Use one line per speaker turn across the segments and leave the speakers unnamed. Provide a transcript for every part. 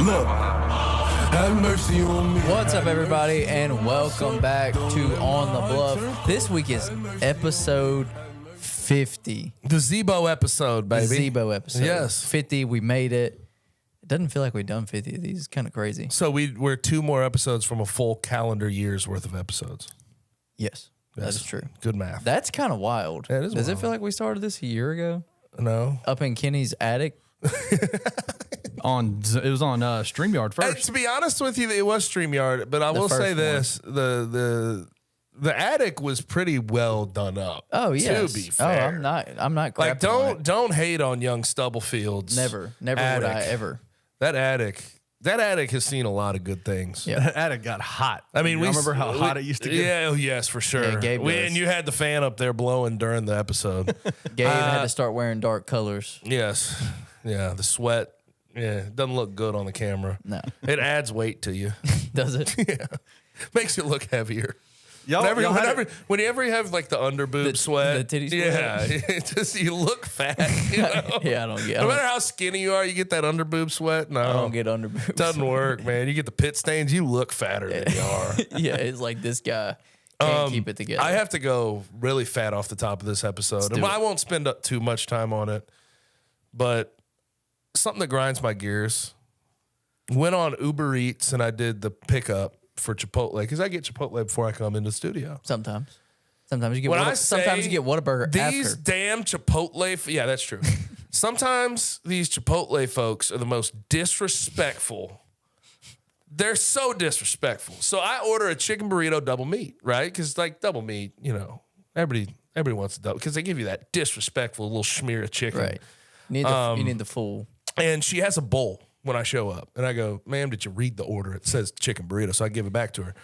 Look, have mercy on me.
What's up, everybody, and welcome back to On the Bluff. This week is episode 50.
The Zebo episode, baby.
The Zebo episode.
Yes.
50, we made it. It doesn't feel like we've done 50 of these. It's kind of crazy.
So we're 2 more episodes from a full calendar year's worth of episodes.
Yes, that is true.
Good math.
That's kind of wild.
That is
Does
wild.
it feel like we started this a year ago?
No.
Up in Kenny's attic?
It was on StreamYard first.
To be honest with you, it was StreamYard, but I will say this: the attic was pretty well done up.
Oh, yes.
To be fair.
Oh, I'm not
like
crapping on it.
don't hate on young Stubblefields.
Never would
attic.
I ever.
That attic has seen a lot of good things.
Yeah.
That attic got hot.
I mean,
I remember how hot it used to get.
Yeah, oh, yes, for sure.
Yeah, Gabe does.
And you had the fan up there blowing during the episode.
Gabe had to start wearing dark colors.
Yes. Yeah, the sweat. Yeah, it doesn't look good on the camera.
No.
It adds weight to you.
Does it?
Yeah. Makes you look heavier. Whenever you have like the underboob sweat.
the titty sweat.
Yeah. It just, you look fat. You know?
Yeah, I don't get it.
No matter how skinny you are, you get that underboob sweat. No.
I don't get underboobs.
Doesn't work, man. You get the pit stains, you look fatter than you are.
Yeah, it's like this guy can't keep it together.
I have to go really fat off the top of this episode.
do it.
I won't spend up too much time on it, but something that grinds my gears. Went on Uber Eats and I did the pickup for Chipotle because I get Chipotle before I come into the studio.
Sometimes you get
Sometimes
you get Whataburger
these
after.
damn Chipotle. Yeah, that's true. Sometimes these Chipotle folks are the most disrespectful. They're so disrespectful. So I order a chicken burrito double meat, right? Because like double meat, you know, everybody wants a double because they give you that disrespectful little smear of chicken.
Right. You need the full.
And she has a bowl when I show up. And I go, ma'am, did you read the order? It says chicken burrito. So I give it back to her.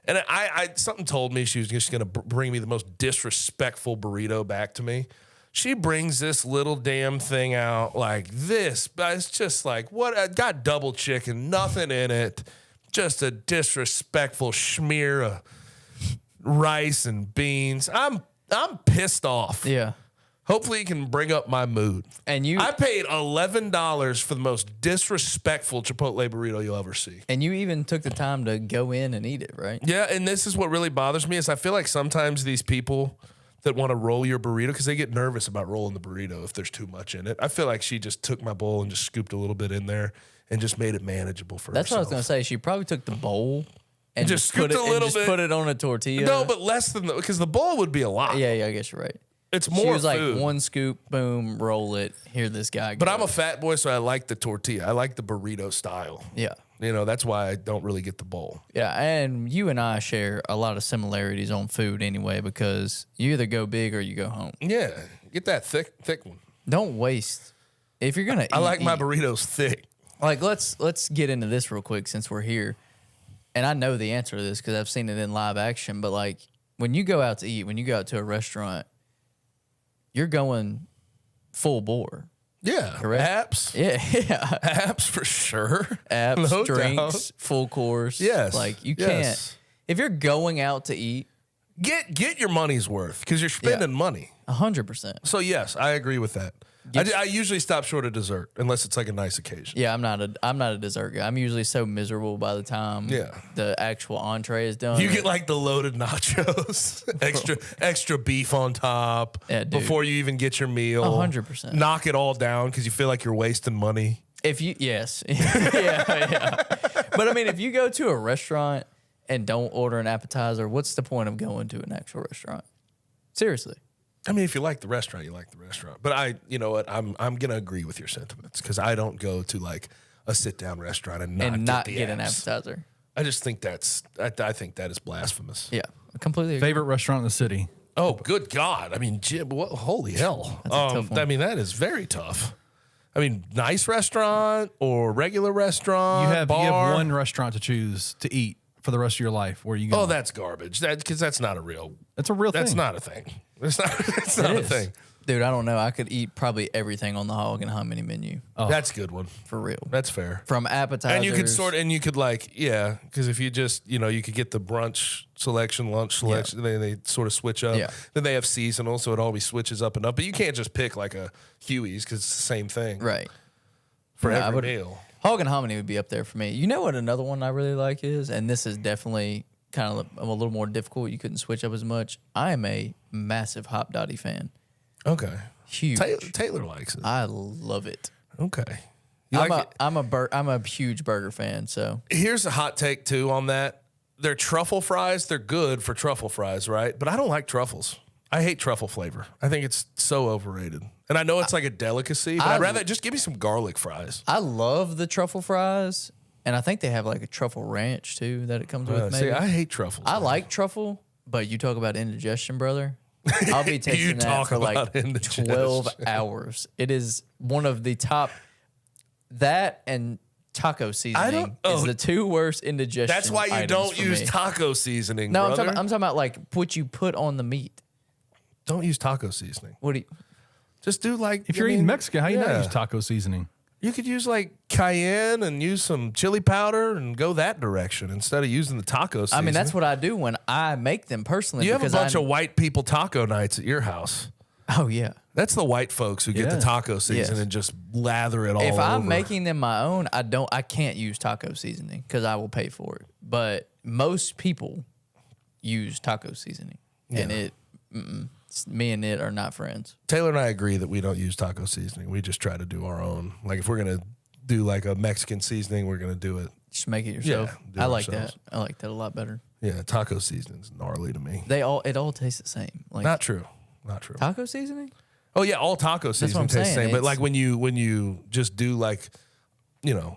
And I something told me she was just going to bring me the most disrespectful burrito back to me. She brings this little damn thing out like this. But it's just like, what? I got double chicken, nothing in it. Just a disrespectful smear of rice and beans. I'm pissed off.
Yeah.
Hopefully you can bring up my mood.
And
I paid $11 for the most disrespectful Chipotle burrito you'll ever see.
And you even took the time to go in and eat it, right?
Yeah, and this is what really bothers me is I feel like sometimes these people that want to roll your burrito, because they get nervous about rolling the burrito if there's too much in it. I feel like she just took my bowl and just scooped a little bit in there and just made it manageable for herself.
That's what I was going to say. She probably took the bowl and
just
put
scooped a little bit.
Put it on a tortilla.
No, but less than because the bowl would be a lot.
Yeah, I guess you're right.
It's more
She was
food.
like, one scoop, boom, roll it. Here this guy goes.
But I'm a fat boy, so I like the tortilla. I like the burrito style.
Yeah.
You know, that's why I don't really get the bowl.
Yeah, and you and I share a lot of similarities on food anyway because you either go big or you go home.
Yeah, get that thick one.
Don't waste. If you're gonna,
I like my
eat.
burritos thick.
Like let's get into this real quick since we're here, and I know the answer to this because I've seen it in live action. But like when you go out to eat, when you go out to a restaurant, you're going full bore.
Yeah,
Correct?
apps.
Yeah,
Apps for sure.
apps,
No
drinks,
doubt.
full course.
Yes,
like you
yes.
can't. If you're going out to eat,
Get your money's worth because you're spending money.
100%.
So yes, I agree with that. I usually stop short of dessert unless it's like a nice occasion.
Yeah, I'm not a dessert guy. I'm usually so miserable by the time the actual entree is done.
You get like the loaded nachos, extra beef on top before you even get your meal.
100%.
Knock it all down because you feel like you're wasting money.
Yes. yeah. But I mean, if you go to a restaurant and don't order an appetizer, what's the point of going to an actual restaurant? Seriously.
I mean, if you like the restaurant, you like the restaurant. But you know what? I'm gonna agree with your sentiments because I don't go to like a sit down restaurant and not get
an appetizer.
I just think I think that is blasphemous.
Yeah, I completely agree.
Favorite restaurant in the city?
Oh, good God! I mean, Jim, holy hell!
That's a tough one.
I mean, that is very tough. I mean, nice restaurant or regular restaurant.
You have
bar.
one restaurant to choose to eat for the rest of your life. Where you go?
Oh, that's garbage. Because that's not a real.
That's a real thing.
That's not a thing. It's not a thing.
Dude, I don't know. I could eat probably everything on the Hog and Honey menu.
Oh. That's a good one.
For real.
That's fair.
From appetizers.
And you could because if you just, you could get the brunch selection, lunch selection, they sort of switch up.
Yeah.
Then they have seasonal, so it always switches up and up. But you can't just pick like a Huey's because it's the same thing.
Right.
For
Yeah,
every meal.
Hog and hominy would be up there for me. You know what another one I really like is, and this is definitely kind of a little more difficult. You couldn't switch up as much. I am a massive Hop Dottie fan.
Okay.
Huge.
Taylor likes it.
I love it.
Okay.
I'm a huge burger fan. So
here's a hot take too on that. They're truffle fries. They're good for truffle fries, right? But I don't like truffles. I hate truffle flavor. I think it's so overrated. And I know it's like a delicacy, but I'd rather just give me some garlic fries.
I love the truffle fries, and I think they have like a truffle ranch too that it comes with. Maybe.
See, I hate truffles.
I like truffle, but you talk about indigestion, brother. I'll be tasting that for like 12 hours. It is one of the top. That and taco seasoning is the two worst indigestion.
That's why you don't use taco seasoning.
No,
brother.
I'm talking about like what you put on the meat.
Don't use taco seasoning.
What do you?
Just do like
If you're eating Mexican, how you not use taco seasoning?
You could use like cayenne and use some chili powder and go that direction instead of using the taco seasoning.
I mean, that's what I do when I make them personally.
You have a bunch of white people taco nights at your house.
Oh yeah,
that's the white folks who get the taco season and just lather it all over.
If I'm making them my own, I can't use taco seasoning because I will pay for it. But most people use taco seasoning, and me and it are not friends.
Taylor and I agree that we don't use taco seasoning. We just try to do our own. Like if we're gonna do like a Mexican seasoning, we're gonna do it.
Just make it yourself.
Yeah,
I like that. I like that a lot better.
Yeah, taco seasoning's gnarly to me.
It all tastes the same. Like
not true. Not true.
Taco seasoning?
Oh yeah, all taco seasoning tastes the same. But like when you just do like,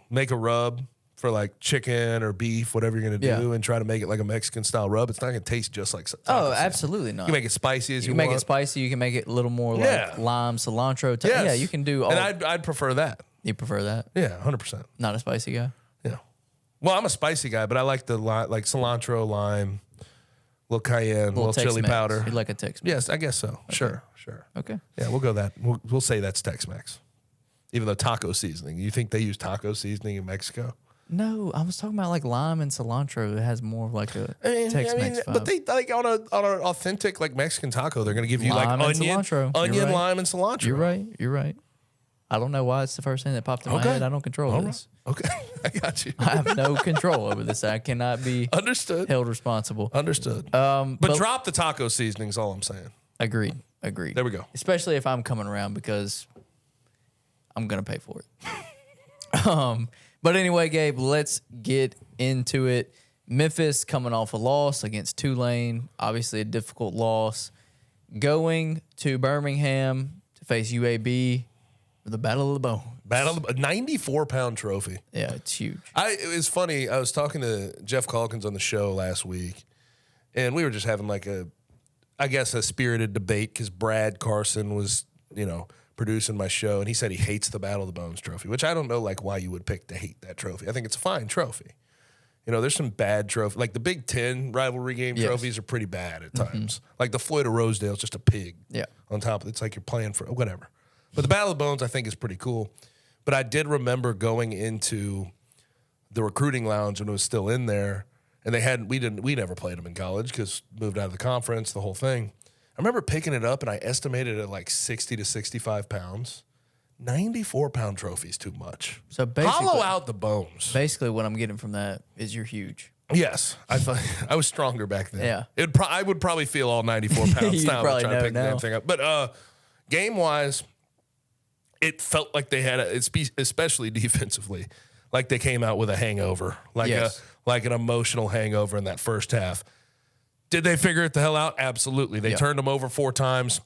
make a rub for like chicken or beef, whatever you're gonna do, and try to make it like a Mexican style rub, it's not gonna taste just like taco seasoning.
Absolutely not.
You can make it spicy as you
can
want.
make it spicy. You can make it a little more like lime, cilantro.
Yes.
Yeah, you can do all.
And I'd prefer that.
You prefer that?
Yeah, 100%.
Not a spicy guy.
Yeah. Well, I'm a spicy guy, but I like the like cilantro, lime, little cayenne, little chili powder.
You like a Tex-Mex?
Yes, I guess so. Okay. Sure.
Okay.
Yeah, we'll go that. We'll say that's Tex-Mex. Even though taco seasoning, you think they use taco seasoning in Mexico?
No, I was talking about like lime and cilantro. It has more of like a Tex-Mex vibe.
But they like on an authentic like Mexican taco, they're gonna give you
lime
like onion,
right.
lime, and cilantro.
You're right. I don't know why it's the first thing that popped in my head. I don't control this.
Okay, I got you.
I have no control over this. I cannot be held responsible.
Understood. But drop the taco seasoning is all I'm saying.
Agreed.
There we go.
Especially if I'm coming around because I'm gonna pay for it. But anyway, Gabe, let's get into it. Memphis coming off a loss against Tulane, obviously a difficult loss. Going to Birmingham to face UAB for the Battle of the Bone.
A 94-pound trophy.
Yeah, it's huge.
It was funny. I was talking to Jeff Calkins on the show last week, and we were just having like a spirited debate because Brad Carson was, producing my show, and he said he hates the Battle of the Bones trophy, which I don't know like why you would pick to hate that trophy. I think it's a fine trophy. There's some bad trophies. Like the Big Ten rivalry game trophies are pretty bad at times. Like the Floyd of Rosedale is just a pig on top of it. It's like you're playing for whatever. But the Battle of the Bones I think is pretty cool. But I did remember going into the recruiting lounge when it was still in there, and we never played them in college because moved out of the conference, the whole thing. I remember picking it up and I estimated it at like 60 to 65 pounds. 94-pound trophy is too much.
So basically,
hollow out the bones.
Basically, what I'm getting from that is you're huge.
Yes, I thought I was stronger back then.
Yeah,
I would probably feel all 94 pounds now trying to pick the damn thing up. But game wise, it felt like they had especially defensively, like they came out with a hangover, like an emotional hangover in that first half. Did they figure it the hell out? Absolutely. They turned them over 4 times.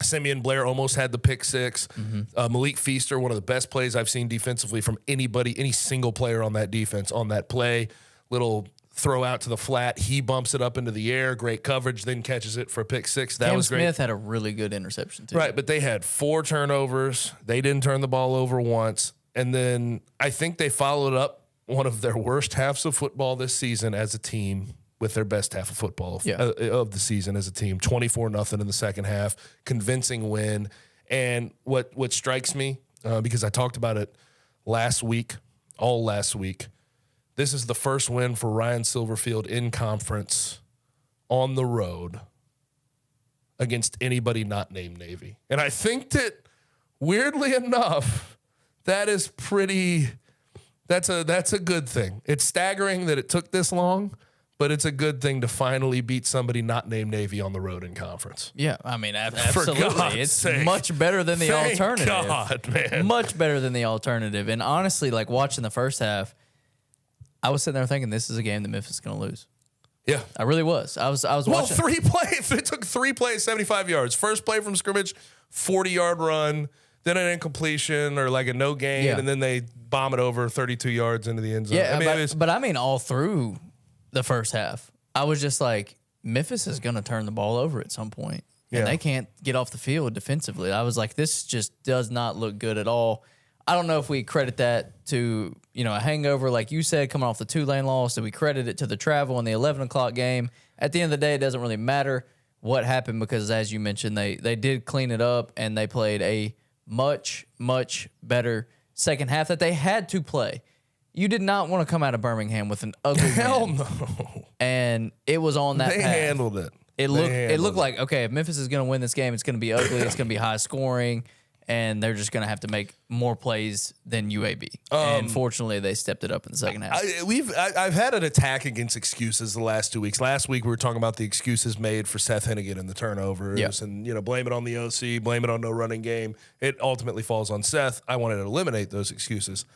Simeon Blair almost had the pick 6. Malik Feaster, one of the best plays I've seen defensively from any single player on that defense on that play. Little throw out to the flat. He bumps it up into the air. Great coverage, then catches it for a pick 6. That was great.
Smith had a really good interception too.
Right, but they had 4 turnovers. They didn't turn the ball over once. And then I think they followed up one of their worst halves of football this season as a team with their best half of football of the season as a team. 24-0 in the second half. Convincing win. And what strikes me, because I talked about it last week, this is the first win for Ryan Silverfield in conference on the road against anybody not named Navy. And I think that, weirdly enough, that is pretty That's a good thing. It's staggering that it took this long, but it's a good thing to finally beat somebody not named Navy on the road in conference.
Yeah, I mean,
God's
absolutely. It's
sake.
much better than the
Thank
alternative.
God, man.
Much better than the alternative. And honestly, like watching the first half, I was sitting there thinking this is a game that Memphis is going to lose.
Yeah.
I really was. I was
Well,
watching.
3 plays. It took 3 plays, 75 yards. First play from scrimmage, 40-yard run, then an incompletion or like a no gain,
Yeah.
and then they bomb it over 32 yards into the end zone.
Yeah,
I mean,
but I mean all through the first half. I was just like, Memphis is going to turn the ball over at some point, and
Yeah.
they can't get off the field defensively. I was like, this just does not look good at all. I don't know if we credit that to, a hangover, like you said, coming off the Tulane loss. Do we credit it to the travel in the 11 o'clock game? At the end of the day, it doesn't really matter what happened because, as you mentioned, they did clean it up, and they played a much, much better second half that they had to play. You did not want to come out of Birmingham with an ugly
hell
win.
no.
And it was on that
They
path.
handled it.
It
They
looked
handled
like, okay, if Memphis is going to win this game, it's going to be ugly, it's going to be high scoring, and they're just going to have to make more plays than UAB. And fortunately, they stepped it up in the second half.
I've had an attack against excuses the last 2 weeks. Last week we were talking about the excuses made for Seth Hennigan and the turnovers,
Yeah.
and blame it on the OC, blame it on no running game. It ultimately falls on Seth. I wanted to eliminate those excuses.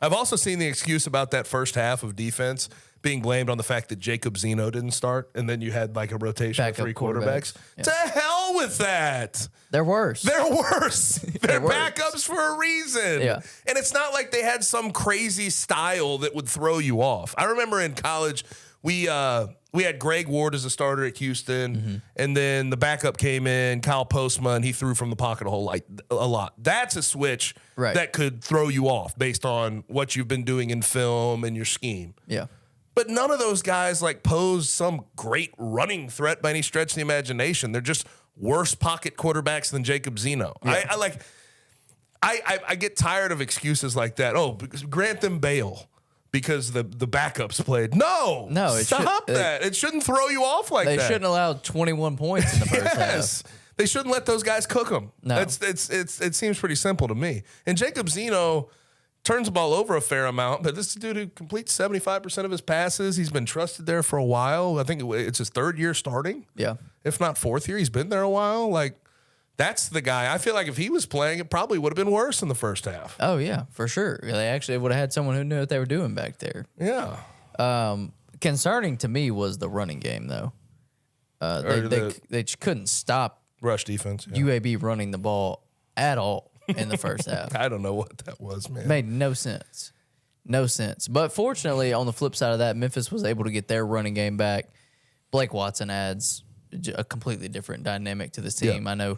I've also seen the excuse about that first half of defense being blamed on the fact that Jacob Zeno didn't start, and then you had like a rotation
Backup
of 3 quarterbacks.
Yeah.
To hell with that.
They're worse.
They're worse. They're
worse.
backups for a reason.
Yeah.
And it's not like they had some crazy style that would throw you off. I remember in college, we had Greg Ward as a starter at Houston, and then the backup came in, Kyle Postma, he threw from the pocket a lot. That's a switch
Right.
that could throw you off based on what you've been doing in film and your scheme.
Yeah.
But none of those guys like pose some great running threat by any stretch of the imagination. They're just worse pocket quarterbacks than Jacob Zeno.
Yeah.
I get tired of excuses like that. Oh, because grant them bail because the backups played. No,
it
stop
should-
that. It shouldn't throw you off like
They
that.
shouldn't allow 21 points in the first
Yes.
half.
They shouldn't let those guys cook them.
No.
It seems pretty simple to me. And Jacob Zeno turns the ball over a fair amount, but this dude who completes 75% of his passes, he's been trusted there for a while. I think it's his 3rd year starting.
Yeah.
If not 4th year, he's been there a while. Like, that's the guy. I feel like if he was playing, it probably would have been worse in the first half.
Oh, yeah, for sure. They actually would have had someone who knew what they were doing back there.
Yeah.
Concerning to me was the running game, though. They couldn't stop
Rush defense. Yeah.
UAB running the ball at all in the first half.
I don't know what that was, man.
Made no sense. No sense. But fortunately, on the flip side of that, Memphis was able to get their running game back. Blake Watson adds a completely different dynamic to this team.
Yeah.
I know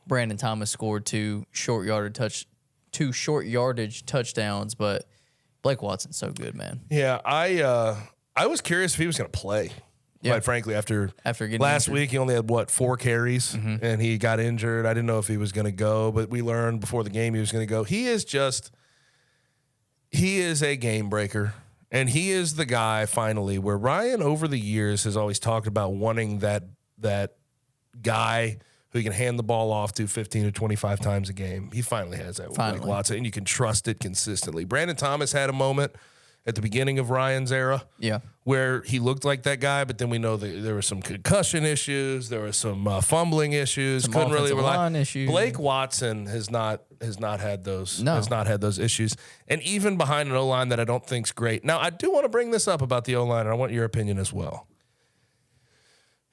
Brandon Thomas scored 2 short yardage touchdowns, but Blake Watson's so good, man.
Yeah, I was curious if he was going to play.
Yeah.
Quite frankly, after
getting
last
injured.
week, he only had 4 carries, and he got injured. I didn't know if he was going to go, but we learned before the game he was going to go. He is a game breaker, and he is the guy finally where Ryan over the years has always talked about wanting that guy who he can hand the ball off to 15 to 25 times a game. He finally has that with Blake Watson, and you can trust it consistently. Brandon Thomas had a moment at the beginning of Ryan's era.
Yeah.
Where he looked like that guy, but then we know that there were some concussion issues, there were some fumbling issues,
Some
couldn't really
offensive
rely.
line issues.
Blake Watson has not had those
No.
has not had those issues, and even behind an O line that I don't think's great. Now I do want to bring this up about the O line, and I want your opinion as well.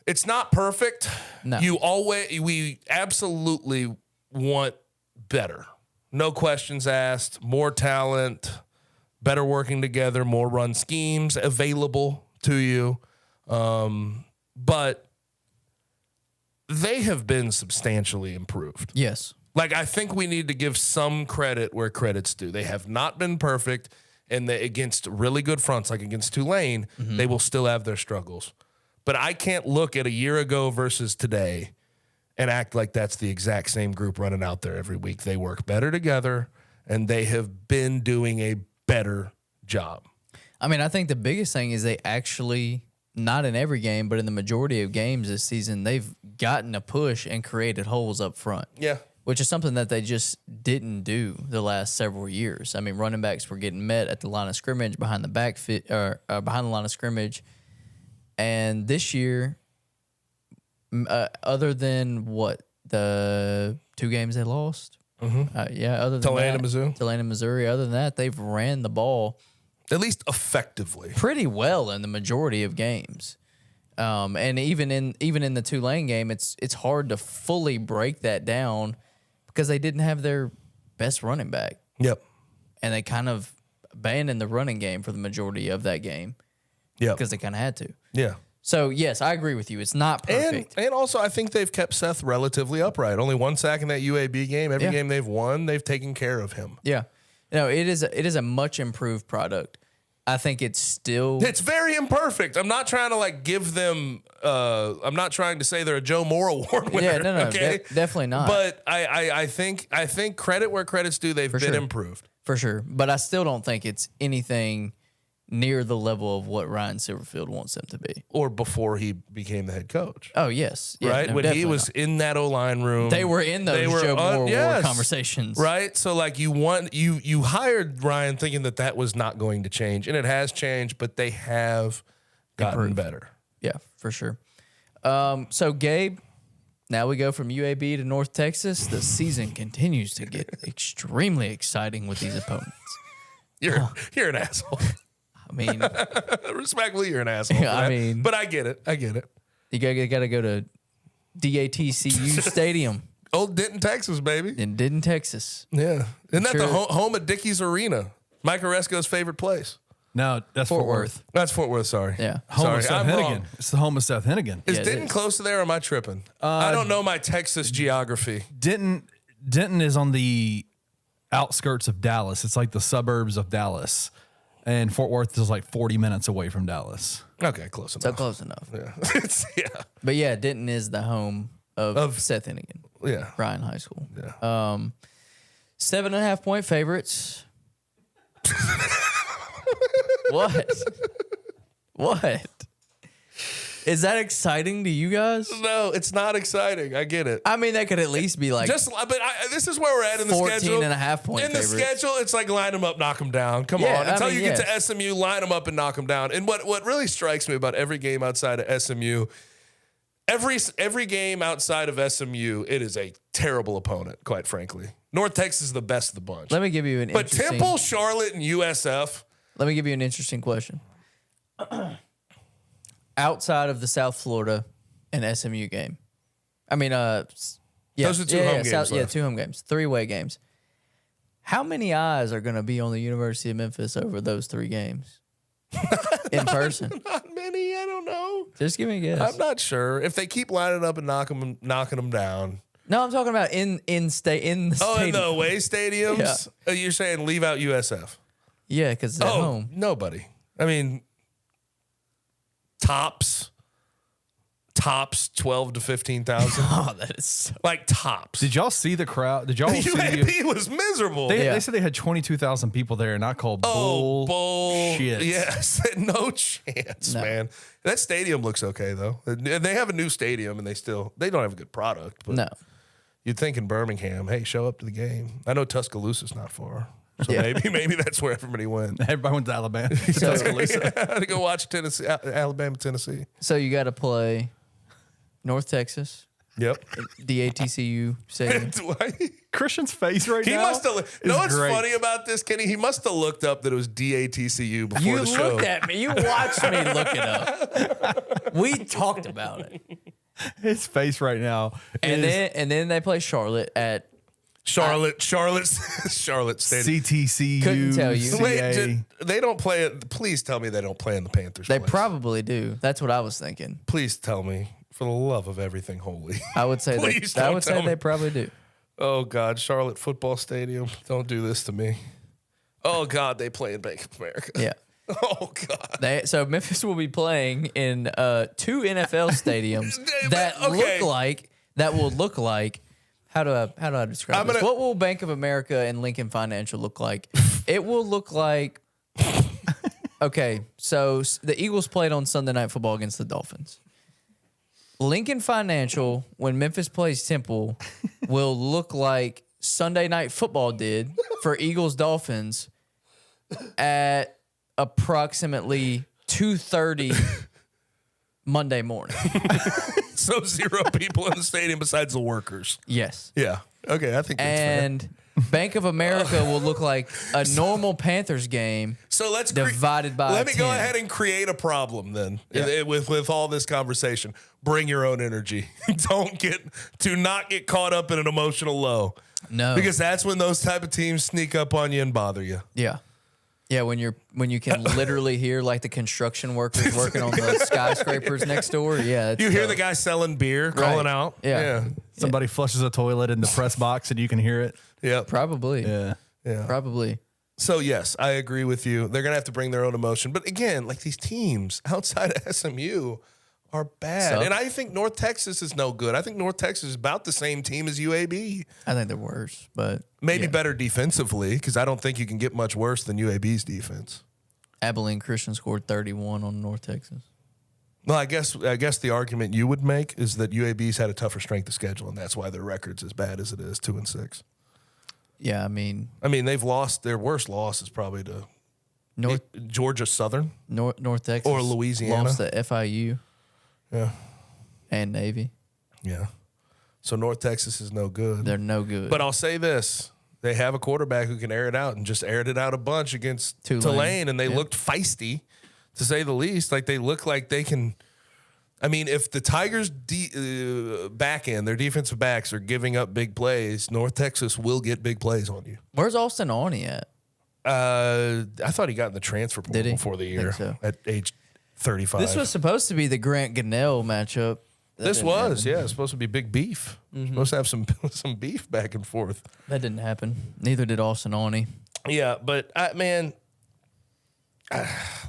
It's not perfect.
No.
We absolutely want better. No questions asked. More talent. Better working together, more run schemes available to you. But they have been substantially improved.
Yes.
Like, I think we need to give some credit where credit's due. They have not been perfect, and against really good fronts, like against Tulane, they will still have their struggles. But I can't look at a year ago versus today and act like that's the exact same group running out there every week. They work better together, and they have been doing a better job.
I mean, I think the biggest thing is they actually, not in every game, but in the majority of games this season, they've gotten a push and created holes up front.
Yeah.
which is something that they just didn't do the last several years. I mean, running backs were getting met at the line of scrimmage, behind the behind the line of scrimmage, and this year, other than the 2 games they lost, other than
Tulane
that,
and Mizzou.
Tulane and Missouri. Other than that, they've ran the ball
At least effectively.
pretty well in the majority of games. And even in the Tulane game, it's hard to fully break that down because they didn't have their best running back,
Yep.
and they kind of abandoned the running game for the majority of that game
Yep.
because they kind of had to.
Yeah.
So yes, I agree with you. It's not perfect.
And also, I think they've kept Seth relatively upright. Only 1 sack in that UAB game. Every game they've won, they've taken care of him.
Yeah, it is a much improved product. I think it's
very imperfect. I'm not trying to like give them. I'm not trying to say they're a Joe Moore Award winner.
Yeah, no,
okay?
definitely not.
But I think credit where credit's due. They've been
sure.
improved.
For sure. But I still don't think it's anything near the level of what Ryan Silverfield wants them to be.
Or before he became the head coach.
Oh, yes. Yeah,
Right?
no,
When he
definitely
was
not.
in that O-line room.
They were in those Joe Moore Award
yes.
conversations.
Right? So like you hired Ryan thinking that was not going to change. And it has changed, but they have gotten
Improved.
better.
Yeah, for sure. So, Gabe, now we go from UAB to North Texas. The season continues to get extremely exciting with these opponents.
You're an asshole.
I mean,
Respectfully, you're an asshole.
Yeah, I mean-
but I get it.
you got to go to DATCU Stadium
Old Denton, Texas, baby.
in Denton, Texas.
Yeah. Isn't that
Sure.
the home of Dickey's Arena? Mike Oresco's favorite place.
No, that's
Fort Worth.
That's Fort Worth, sorry.
Yeah.
Home
Sorry,
of Seth
I'm
Hennigan.
wrong.
It's the home of Seth Hennigan.
Is
Yeah, it
Denton
is.
close to there or am I tripping? I don't know my Texas geography.
Denton is on the outskirts of Dallas. It's like the suburbs of Dallas. And Fort Worth is like 40 minutes away from Dallas.
Okay, close
So
enough.
close enough.
Yeah.
But yeah, Denton is the home of Seth Hennigan,
Yeah.
Ryan High School.
Yeah.
7.5 point favorites. What? Is that exciting to you guys?
No, it's not exciting. I get it.
I mean, that could at least be like
This is where we're at in the
14
schedule.
and a half point
in the
favorites.
schedule, it's like line them up, knock them down. Come
Yeah,
on.
I
Until
mean,
you get
yes.
to SMU, line them up and knock them down. And what really strikes me about every game outside of SMU, every game outside of SMU, it is a terrible opponent, quite frankly. North Texas is the best of the bunch.
Let me give you an
But
interesting.
Temple, Charlotte, and USF.
Let me give you an interesting question. Outside of the South Florida and SMU game, I mean, yeah,
Those are two home games
Yeah,
left.
2 home games, 3-way games. How many eyes are going to be on the University of Memphis over those 3 games in person?
Not many. I don't know.
Just give me a guess.
I'm not sure. If they keep lining up and knocking them down.
No, I'm talking about in the stadium.
Oh, in the away stadiums?
Yeah.
Oh, you're saying leave out USF?
Yeah, because it's at home.
Nobody. I mean, tops 12 to 15,000.
Oh, that is so.
Like tops.
Did y'all see the crowd? Did y'all see?
UAB was miserable.
They said they had 22,000 people there, and I called bullshit.
Yes, no chance,
No.
man. That stadium looks okay though. They have a new stadium, and they don't have a good product. But
No.
you'd think in Birmingham, hey, show up to the game. I know Tuscaloosa's not far, so
Yeah.
maybe that's where everybody went.
Everybody went to Alabama.
To go watch Tennessee, Alabama, Tennessee.
So you got to play North Texas,
Yep.
DATCU Stadium.
Christian's face right
He
now.
must have. You know what's
great.
funny about this, Kenny? He must have looked up that it was DATCU before
You
the show.
looked at me. You watched me look it up. We talked about it.
His face right now.
And
is
then they play Charlotte at
Charlotte Stadium.
CTCU.
Couldn't tell you.
Wait, they don't play it. Please tell me they don't play in the Panthers.
they
place.
probably do. That's what I was thinking.
Please tell me, for the love of everything holy.
I would say
Please
I
don't
would
tell
say
me.
they probably do.
Oh God, Charlotte Football Stadium. Don't do this to me. Oh God, they play in Bank of America.
Yeah.
Oh God.
So Memphis will be playing in 2 NFL stadiums that will look like how do I describe this? What will Bank of America and Lincoln Financial look like? It will look like okay, so the Eagles played on Sunday Night Football against the Dolphins. Lincoln Financial, when Memphis plays Temple, will look like Sunday Night Football did for Eagles Dolphins at approximately 2:30 Monday morning.
So 0 people in the stadium besides the workers.
Yes.
Yeah. Okay, I think that's fair.
And Bank of America will look like a normal Panthers game.
So let's
divided by
Let me go
10.
ahead and create a problem then with all this conversation. Bring your own energy. Do not get caught up in an emotional low.
No.
Because that's when those type of teams sneak up on you and bother you.
Yeah. Yeah, when you can literally hear like the construction workers working on the skyscrapers next door. Yeah.
You hear the guy selling beer calling out.
Yeah.
Somebody flushes a toilet in the press box and you can hear it.
Yeah.
Probably.
Yeah.
Yeah.
Probably.
So yes, I agree with you. They're gonna have to bring their own emotion. But again, like these teams outside of SMU are bad.
Suck.
And I think North Texas is no good. I think North Texas is about the same team as UAB.
I think they're worse, but
Maybe
yeah.
better defensively, because I don't think you can get much worse than UAB's defense.
Abilene Christian scored 31 on North Texas.
Well, I guess the argument you would make is that UAB's had a tougher strength of schedule, and that's why their record's as bad as it is, 2-6.
Yeah, I mean
they've lost their worst loss is probably to Georgia Southern
North Texas
or Louisiana.
lost to FIU.
Yeah.
And Navy.
Yeah. So North Texas is no good.
They're no good.
But I'll say this. They have a quarterback who can air it out and just aired it out a bunch against Tulane and they looked feisty, to say the least. Like they look like they can. I mean, if the Tigers' back end, their defensive backs are giving up big plays, North Texas will get big plays on you.
Where's Austin Awney at?
I thought he got in the transfer portal before the year at age 35.
This was supposed to be the Grant Gunnell matchup.
It's supposed to be big beef. Supposed to have some beef back and forth.
That didn't happen. Neither did Austin Awney.
Yeah, but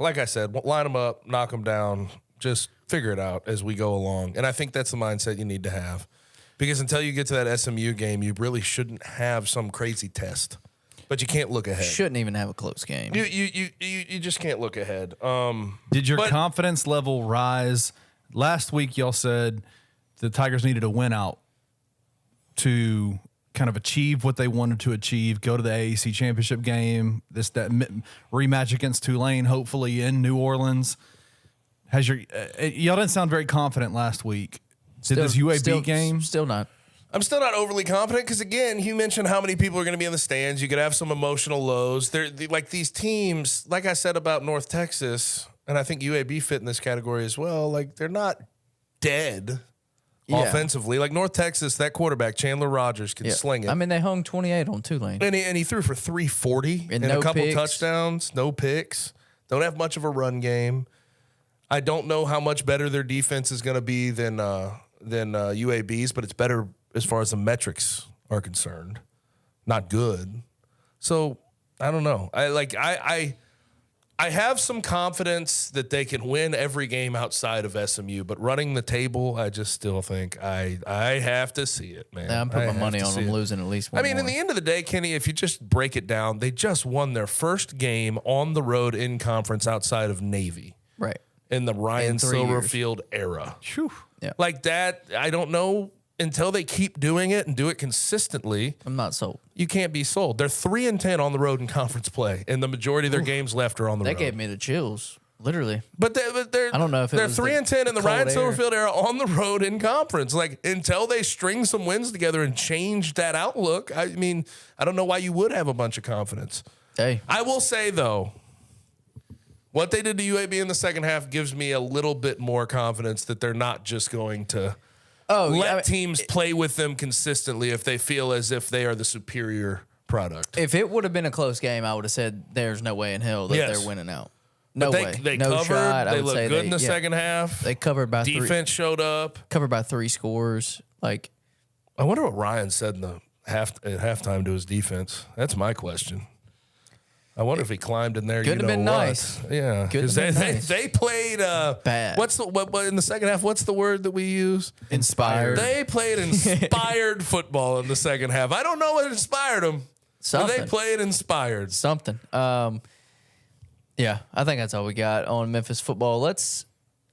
like I said, line them up, knock them down, just figure it out as we go along. And I think that's the mindset you need to have, because until you get to that SMU game, you really shouldn't have some crazy test. But you can't look ahead.
Shouldn't even have a close game.
You just can't look ahead.
Did your confidence level rise? Last week, y'all said the Tigers needed a win out to kind of achieve what they wanted to achieve, go to the AAC championship game, that rematch against Tulane, hopefully in New Orleans. Y'all didn't sound very confident last week. Did this UAB game?
Still not.
I'm still not overly confident because, again, you mentioned how many people are going to be in the stands. You could have some emotional lows. Like these teams, like I said about North Texas, and I think UAB fit in this category as well, like they're not dead offensively. Like North Texas, that quarterback, Chandler Rogers, can sling it.
I mean, they hung 28 on Tulane.
And he threw for 340 and
no
a couple
picks.
touchdowns, no picks. Don't have much of a run game. I don't know how much better their defense is going to be than UAB's, but it's better as far as the metrics are concerned. Not good. So I don't know. I have some confidence that they can win every game outside of SMU, but running the table, I just still think I have to see it, man.
I'm putting my money on them losing at least one.
In the end of the day, Kenny, if you just break it down, they just won their first game on the road in conference outside of Navy.
Right.
In the Ryan
3 years.
Silverfield era.
Whew.
Yeah.
Like that, I don't know. Until they keep doing it and do it consistently,
I'm not sold.
you can't be sold. They're 3-10 on the road in conference play, and the majority of their games left are on the road.
That gave me the chills, literally.
But they're
I don't know if
they're
it was
3-10 in the
cold
Ryan
air.
Silverfield era on the road in conference. Like until they string some wins together and change that outlook, I don't know why you would have a bunch of confidence.
Hey,
I will say though, what they did to UAB in the second half gives me a little bit more confidence that they're not just going to let teams play with them consistently if they feel as if they are the superior product.
if it would have been a close game, I would have said there's no way in hell that
Yes.
they're winning out. No
But
way.
They
no
covered.
shot. I
They
would
looked
say
good in the second half.
They covered by
Defense showed up.
covered by 3 scores. Like,
I wonder what Ryan said in the at halftime to his defense. That's my question. I wonder if he climbed in there.
Could've been nice.
Yeah,
Could've
because
been nice.
they played
Bad.
What's what in the second half? What's the word that we use?
inspired.
They played inspired football in the second half. I don't know what inspired them. But they
Something.
played inspired.
Something. Yeah, I think that's all we got on Memphis football. Let's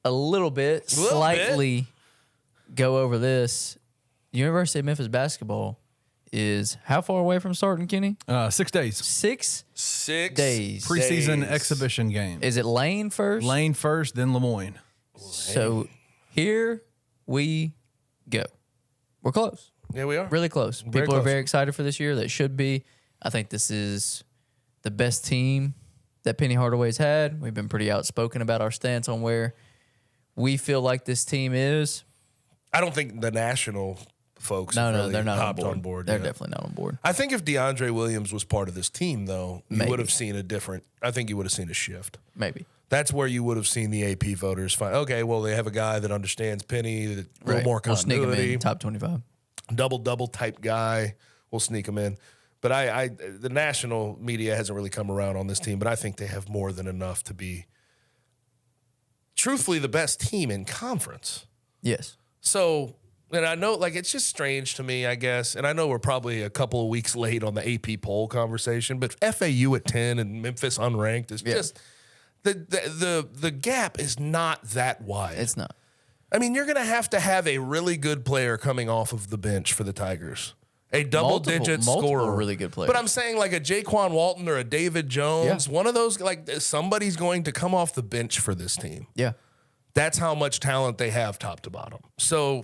slightly go over this. University of Memphis basketball is how far away from starting, Kenny?
6 days.
6 days.
Preseason exhibition game.
Is it Lane first?
Lane first, then Lemoyne.
So here we go. We're close.
Yeah, we are.
Really close. People are very excited for this year. They should be. I think this is the best team that Penny Hardaway's had. We've been pretty outspoken about our stance on where we feel like this team is.
I don't think the national folks have really
they're not
hopped on board.
They're
yet.
definitely not on board.
I think if DeAndre Williams was part of this team, though, you
Maybe.
would have seen a different. I think you would have seen a shift.
Maybe.
That's where you would have seen the AP voters find. Okay, well, they have a guy that understands Penny, a little more
We'll sneak him
continuity,
in top 25.
double type guy. We'll sneak him in. But the national media hasn't really come around on this team. But I think they have more than enough to be, truthfully, the best team in conference.
Yes.
So, and I know, like, it's just strange to me, I guess. And I know we're probably a couple of weeks late on the AP poll conversation, but FAU at 10 and Memphis unranked is just the gap is not that wide.
It's not.
I mean, you're going to have a really good player coming off of the bench for the Tigers. A double-digit scorer.
Really good players.
But I'm saying like a Jaquan Walton or a David Jones, one of those, like somebody's going to come off the bench for this team.
Yeah.
That's how much talent they have top to bottom. So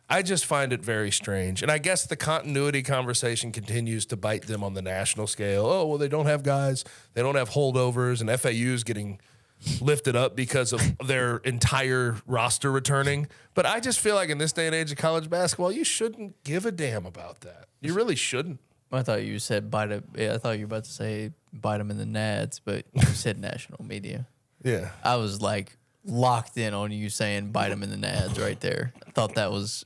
I just find it very strange. And I guess the continuity conversation continues to bite them on the national scale. Oh, well, they don't have guys. They don't have holdovers. And FAU's getting lifted up because of their entire roster returning. But I just feel like in this day and age of college basketball, you shouldn't give a damn about that. You really shouldn't.
I thought you said bite him. Yeah, I thought you were about to say bite him in the nads, but you said national media.
Yeah.
I was like locked in on you saying bite him in the nads right there. I thought that was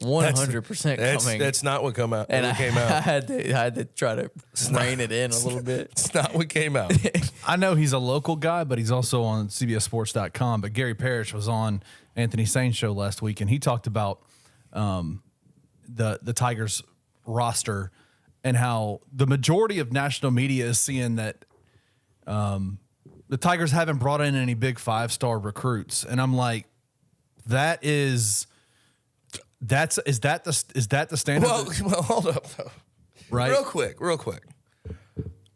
100% coming.
That's not what came out.
And
What came
I
out.
had to try to rein it in a little bit.
It's not what came out.
I know he's a local guy, but he's also on CBSSports.com. But Gary Parrish was on Anthony Sain's show last week, and he talked about the Tigers roster and how the majority of national media is seeing that the Tigers haven't brought in any big 5-star recruits. And I'm like, is that the standard?
Well, hold up, though.
Right?
Real quick.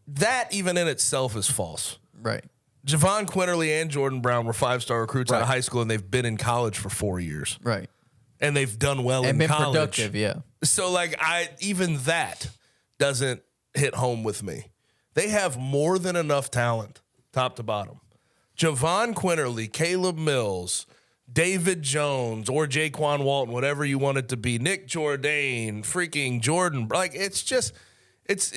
That even in itself is false.
Right.
Javon Quinterly and Jordan Brown were 5-star recruits out of high school, and they've been in college for 4 years.
Right.
And they've done well
And
in
been
college.
productive, yeah.
So, like, even that doesn't hit home with me. They have more than enough talent, top to bottom. Javon Quinterly, Caleb Mills, David Jones, or Jaquan Walton, whatever you want it to be, Nick Jourdain, freaking Jordan. Like,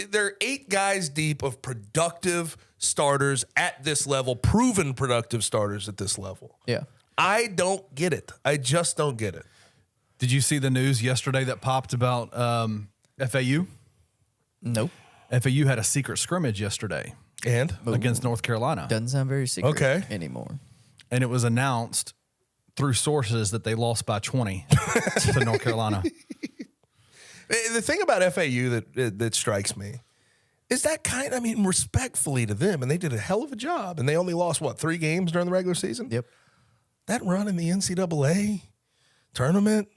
they're 8 guys deep of productive starters at this level, proven productive starters at this level.
Yeah.
I don't get it. I just don't get it.
Did you see the news yesterday that popped about FAU?
Nope.
FAU had a secret scrimmage yesterday
And?
against North Carolina.
Doesn't sound very secret anymore.
And it was announced through sources that they lost by 20 to North Carolina.
The thing about FAU that strikes me is that respectfully to them, and they did a hell of a job, and they only lost, 3 games during the regular season?
Yep.
That run in the NCAA tournament,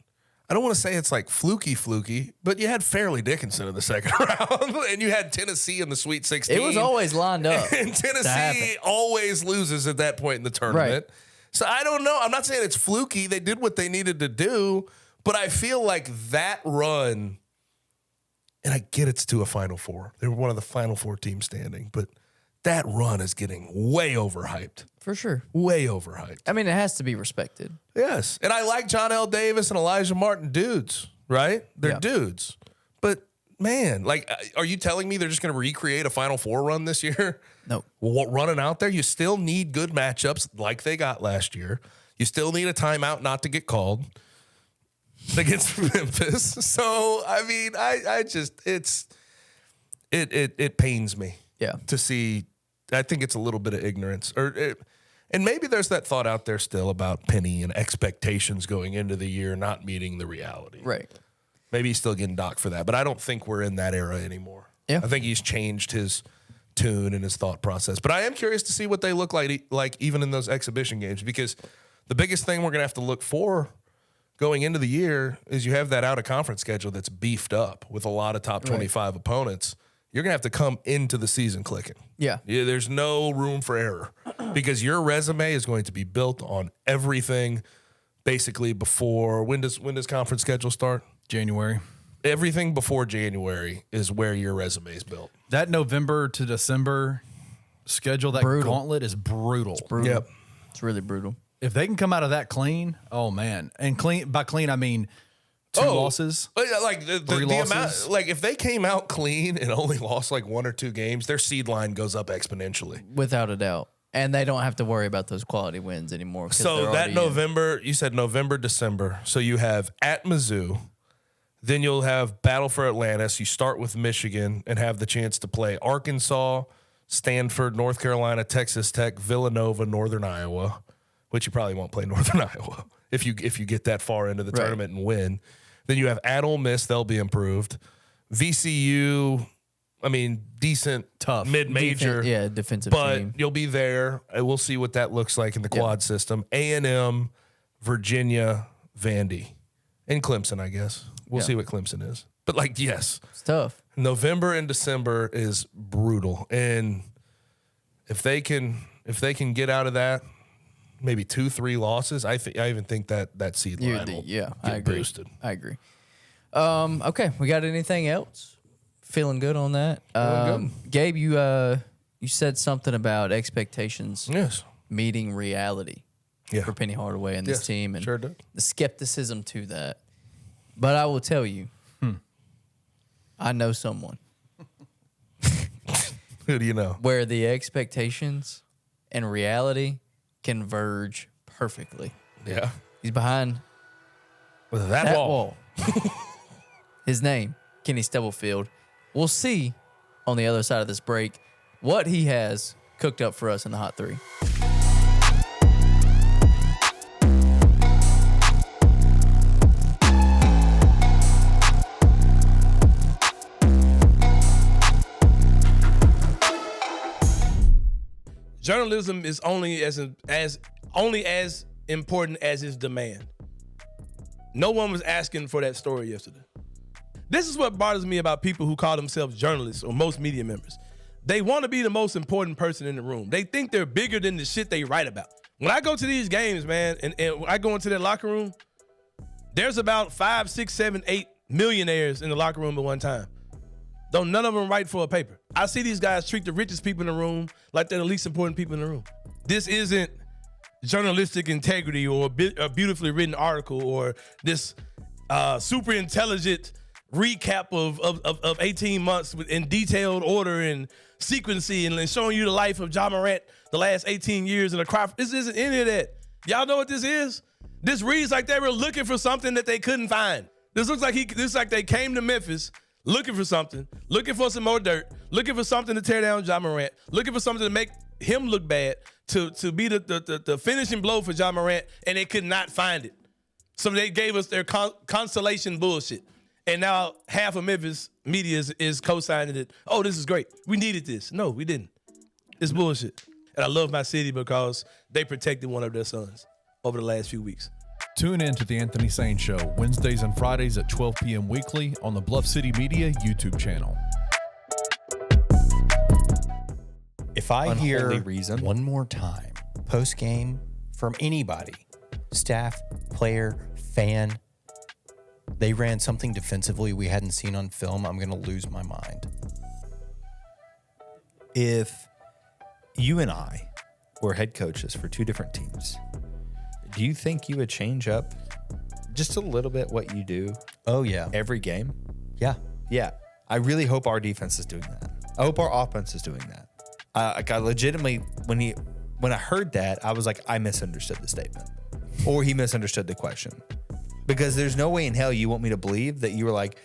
I don't want to say it's like fluky, but you had Fairleigh Dickinson in the second round, and you had Tennessee in the Sweet 16.
It was always lined up.
And Tennessee always loses at that point in the tournament.
Right.
So I don't know. I'm not saying it's fluky. They did what they needed to do, but I feel like that run, and I get it's to a Final Four. They were one of the Final Four teams standing, but that run is getting way overhyped.
For sure.
Way overhyped.
I mean, it has to be respected.
Yes. And I like John L. Davis and Elijah Martin dudes, right? They're dudes. But, man, like, are you telling me they're just going to recreate a Final Four run this year?
No.
Well, running out there, you still need good matchups like they got last year. You still need a timeout not to get called against Memphis. So, I mean, it pains me to see. I think it's a little bit of ignorance. And maybe there's that thought out there still about Penny and expectations going into the year not meeting the reality.
Right.
Maybe he's still getting docked for that, but I don't think we're in that era anymore.
Yeah.
I think he's changed his tune and his thought process. But I am curious to see what they look like even in those exhibition games, because the biggest thing we're going to have to look for going into the year is you have that out-of-conference schedule that's beefed up with a lot of top 25 opponents. You're going to have to come into the season clicking.
Yeah.
There's no room for error because your resume is going to be built on everything basically before – when does conference schedule start?
January.
Everything before January is where your resume is built.
That November to December schedule, that gauntlet is brutal. It's
brutal.
Yep.
It's really brutal.
If they can come out of that clean, oh, man. And by clean, I mean – two losses,
like the
three
amount,
losses.
like if they came out clean and only lost like 1 or 2 games, their seed line goes up exponentially.
Without a doubt. And they don't have to worry about those quality wins anymore.
So that November, you said November, December. So you have at Mizzou, then you'll have Battle for Atlantis. You start with Michigan and have the chance to play Arkansas, Stanford, North Carolina, Texas Tech, Villanova, Northern Iowa, which you probably won't play Northern Iowa if you get that far into the tournament and win. Then you have at Ole Miss, they'll be improved. VCU, I mean, decent,
tough,
mid-major,
defensive
but
team.
you'll be there. We'll see what that looks like in the quad system. A&M, Virginia, Vandy, and Clemson, I guess. We'll see what Clemson is. But like, yes,
It's tough.
November and December is brutal, and if they can get out of that, maybe 2-3 losses, I even think that seed line will get boosted.
I agree. Okay, we got anything else? Feeling good on that? Gabe, you said something about expectations meeting reality for Penny Hardaway and this team, and
sure did.
the skepticism to that. But I will tell you, I know someone
Who do you know?
where the expectations and reality converge perfectly.
Yeah.
He's behind
With
that
wall.
wall. His name, Kenny Stubblefield. We'll see on the other side of this break what he has cooked up for us in the Hot 3.
Journalism is only as important as its demand. No one was asking for that story yesterday. This is what bothers me about people who call themselves journalists or most media members. They want to be the most important person in the room. They think they're bigger than the shit they write about. When I go to these games, man, and when I go into that locker room, there's about 5, 6, 7, 8 millionaires in the locker room at one time. Though none of them write for a paper. I see these guys treat the richest people in the room like they're the least important people in the room. This isn't journalistic integrity or a beautifully written article or this super intelligent recap of 18 months in detailed order and sequencing and showing you the life of Ja Morant the last 18 years in a crop. This isn't any of that. Y'all know what this is? This reads like they were looking for something that they couldn't find. This looks like they came to Memphis looking for something, looking for some more dirt, looking for something to tear down Ja Morant, looking for something to make him look bad, to be the finishing blow for Ja Morant, and they could not find it. So they gave us their consolation bullshit. And now half of Memphis media is co-signing it. Oh, this is great. We needed this. No, we didn't. It's bullshit. And I love my city because they protected one of their sons over the last few weeks.
Tune in to The Anthony Sane Show, Wednesdays and Fridays at 12 p.m. weekly on the Bluff City Media YouTube channel.
If I hear
Unholy reason.
one more time post-game from anybody, staff, player, fan, they ran something defensively we hadn't seen on film, I'm going to lose my mind.
If you and I were head coaches for 2 different teams, do you think you would change up just a little bit what you do
Oh, yeah.
every game?
Yeah.
Yeah. I really hope our defense is doing that. I hope our offense is doing that. I legitimately, when I heard that, I was like, I misunderstood the statement. Or he misunderstood the question. Because there's no way in hell you want me to believe that you were like,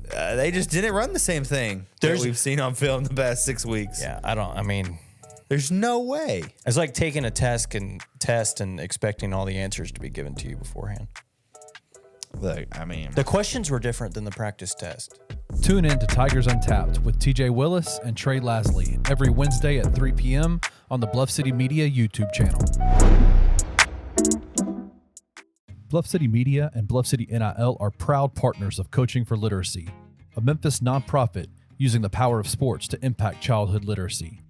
they just didn't run the same thing that we've seen on film the past 6 weeks.
Yeah, I mean,
There's no way.
it's like taking a test and expecting all the answers to be given to you beforehand.
Look, I mean,
The questions were different than the practice test.
Tune in to Tigers Untapped with TJ Willis and Trey Lasley every Wednesday at 3 p.m. on the Bluff City Media YouTube channel. Bluff City Media and Bluff City NIL are proud partners of Coaching for Literacy, a Memphis nonprofit using the power of sports to impact childhood literacy.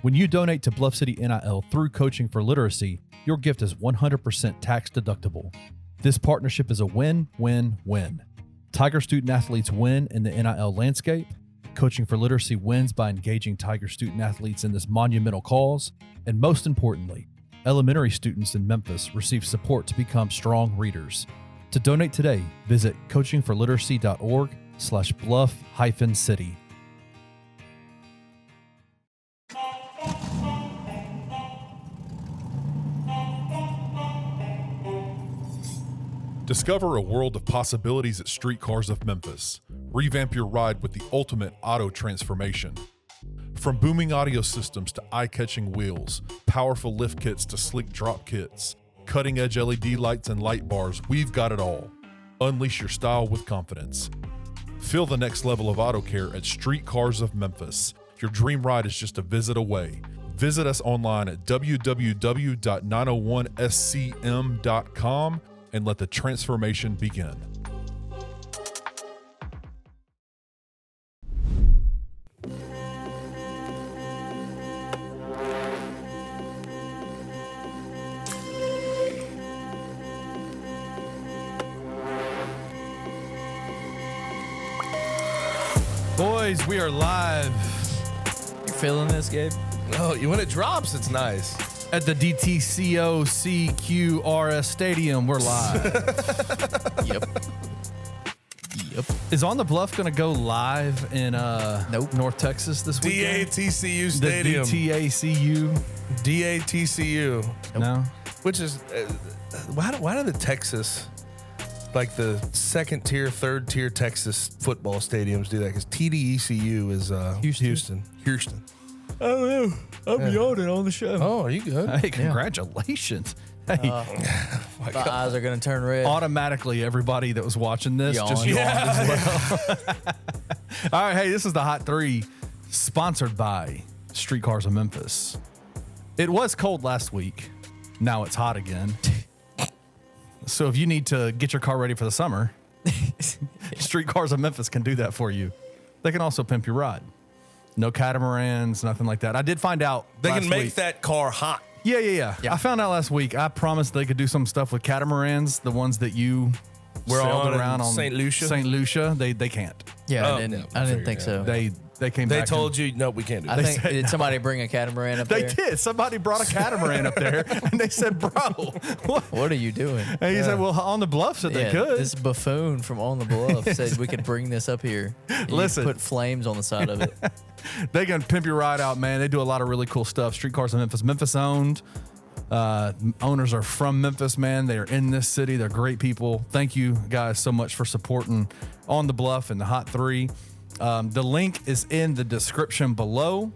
When you donate to Bluff City NIL through Coaching for Literacy, your gift is 100% tax deductible. This partnership is a win-win-win. Tiger student athletes win in the NIL landscape. Coaching for Literacy wins by engaging Tiger student athletes in this monumental cause. And most importantly, elementary students in Memphis receive support to become strong readers. To donate today, visit coachingforliteracy.org/bluff-city.
Discover a world of possibilities at Streetcars of Memphis. Revamp your ride with the ultimate auto transformation. From booming audio systems to eye-catching wheels, powerful lift kits to sleek drop kits, cutting-edge LED lights and light bars, we've got it all. Unleash your style with confidence. Feel the next level of auto care at Streetcars of Memphis. Your dream ride is just a visit away. Visit us online at www.901scm.com and let the transformation begin.
Boys, we are live
You feeling this, Gabe?
Oh, when it drops, it's nice.
at the DTCOCQRS Stadium. We're live.
Yep.
Is On the Bluff going to go live in
Nope.
North Texas this weekend?
DATCU
The
Stadium.
DTACU?
DATCU.
No.
Which is, why do the Texas, like the second tier, third tier Texas football stadiums do that? Because TDECU is Houston.
I don't know. I'm yawning on the show.
Oh, are you good?
Hey, congratulations. Hey,
My eyes are going to turn red.
automatically, everybody that was watching this just
Yawn.
yawned as well. All right, hey, this is the Hot 3, sponsored by Streetcars of Memphis. It was cold last week. Now it's hot again. So if you need to get your car ready for the summer, Streetcars of Memphis can do that for you. They can also pimp your ride. No catamarans, nothing like that. I did find out
They
last
can make
week.
that car hot.
Yeah. I found out last week. I promised they could do some stuff with catamarans, the ones that you
We're
sailed
on in
around on
St. Lucia?
St. Lucia. They can't.
Yeah,
Oh,
I didn't,
yeah,
I didn't
figured,
think so.
They came
They
back.
told you, no, we can't do
I
that.
think, did somebody bring a catamaran up
They
there?
did. Somebody brought a catamaran up there, and they said, "Bro, what?"
What are you doing?
And he said, "Well, On the Bluff said they could."
This buffoon from On the Bluff said we could bring this up here. And you
Listen.
put flames on the side of it.
They can pimp your ride out, man. They do a lot of really cool stuff. Streetcars of Memphis, Memphis owned. Owners are from Memphis, man. They are in this city. They're great people. Thank you guys so much for supporting On the Bluff and the Hot 3. The link is in the description below.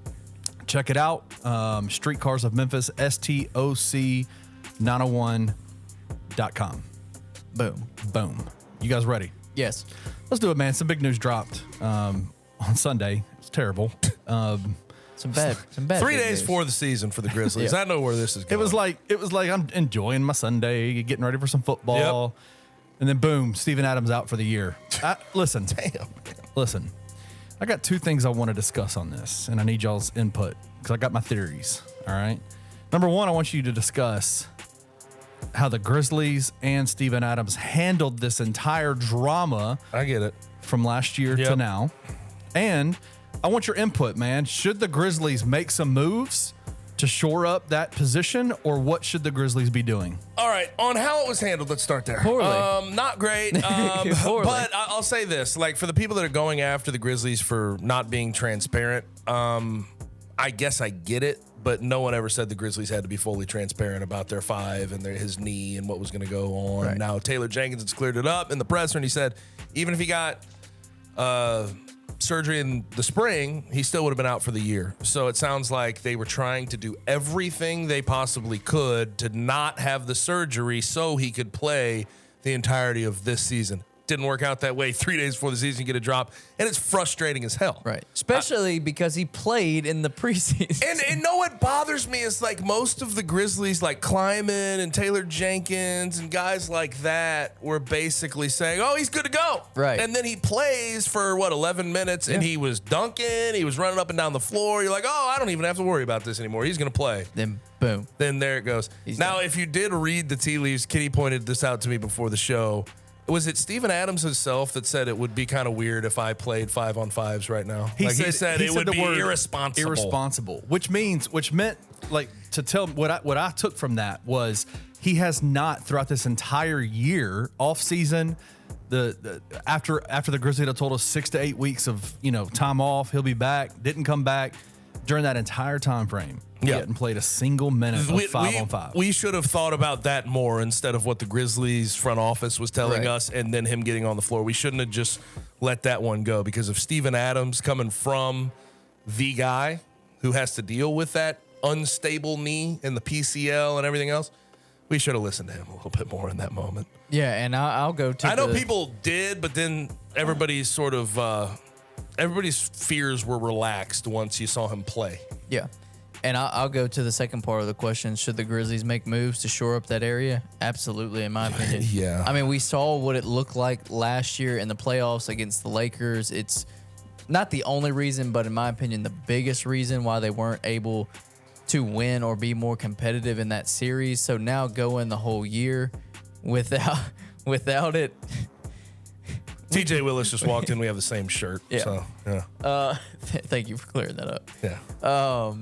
Check it out. Streetcars of Memphis, STOC901.com. Boom. You guys ready?
Yes.
Let's do it, man. Some big news dropped on Sunday. It's terrible.
Some bad
3
big
days
news.
for the season for the Grizzlies.
Yeah.
I know where this is going.
It was like I'm enjoying my Sunday, getting ready for some football, and then boom, Steven Adams out for the year. Listen, listen. I got two things I want to discuss on this, and I need y'all's input because I got my theories. All right. Number one, I want you to discuss how the Grizzlies and Steven Adams handled this entire drama
I get it.
from last year to
Yep.
now, and I want your input, man. Should the Grizzlies make some moves to shore up that position, or what should the Grizzlies be doing?
All right, on how it was handled, let's start there.
Poorly.
Not great.
Poorly.
But I'll say this: like for the people that are going after the Grizzlies for not being transparent, I guess I get it. But no one ever said the Grizzlies had to be fully transparent about their five and his knee and what was going to go on.
Right.
Now Taylor Jenkins has cleared it up in the presser, and he said even if he got surgery in the spring, he still would have been out for the year. So it sounds like they were trying to do everything they possibly could to not have the surgery so he could play the entirety of this season. didn't work out that way. 3 days before the season, you get a drop, and it's frustrating as hell.
Right. Especially because he played in the preseason.
And know what bothers me is like most of the Grizzlies, like Kleiman and Taylor Jenkins and guys like that, were basically saying, "Oh, he's good to go."
Right.
And then he plays for 11 minutes, and he was dunking, he was running up and down the floor. You're like, "Oh, I don't even have to worry about this anymore. He's going to play."
Then boom.
Then there it goes. Now, if you did read the tea leaves, Kitty pointed this out to me before the show. Was it Steven Adams himself that said it would be kind of weird if I played 5-on-5s right now? He said it would be irresponsible.
Irresponsible, which meant like to tell what I took from that was he has not throughout this entire year off season. After the Grizzlies had told us 6 to 8 weeks of time off, he'll be back. Didn't come back during that entire time frame. He hadn't played a single minute of 5-on-5.
We should have thought about that more instead of what the Grizzlies front office was telling us and then him getting on the floor. We shouldn't have just let that one go, because of Steven Adams coming from the guy who has to deal with that unstable knee and the PCL and everything else, we should have listened to him a little bit more in that moment.
Yeah, and I'll go to
I know people did, but then everybody's sort of everybody's fears were relaxed once you saw him play.
Yeah. And I'll go to the second part of the question. Should the Grizzlies make moves to shore up that area? Absolutely, in my opinion.
Yeah.
I mean, we saw what it looked like last year in the playoffs against the Lakers. It's not the only reason, but in my opinion, the biggest reason why they weren't able to win or be more competitive in that series. So now going the whole year without it.
TJ Willis just walked in. We have the same shirt.
Yeah.
So, yeah.
Thank you for clearing that up.
Yeah.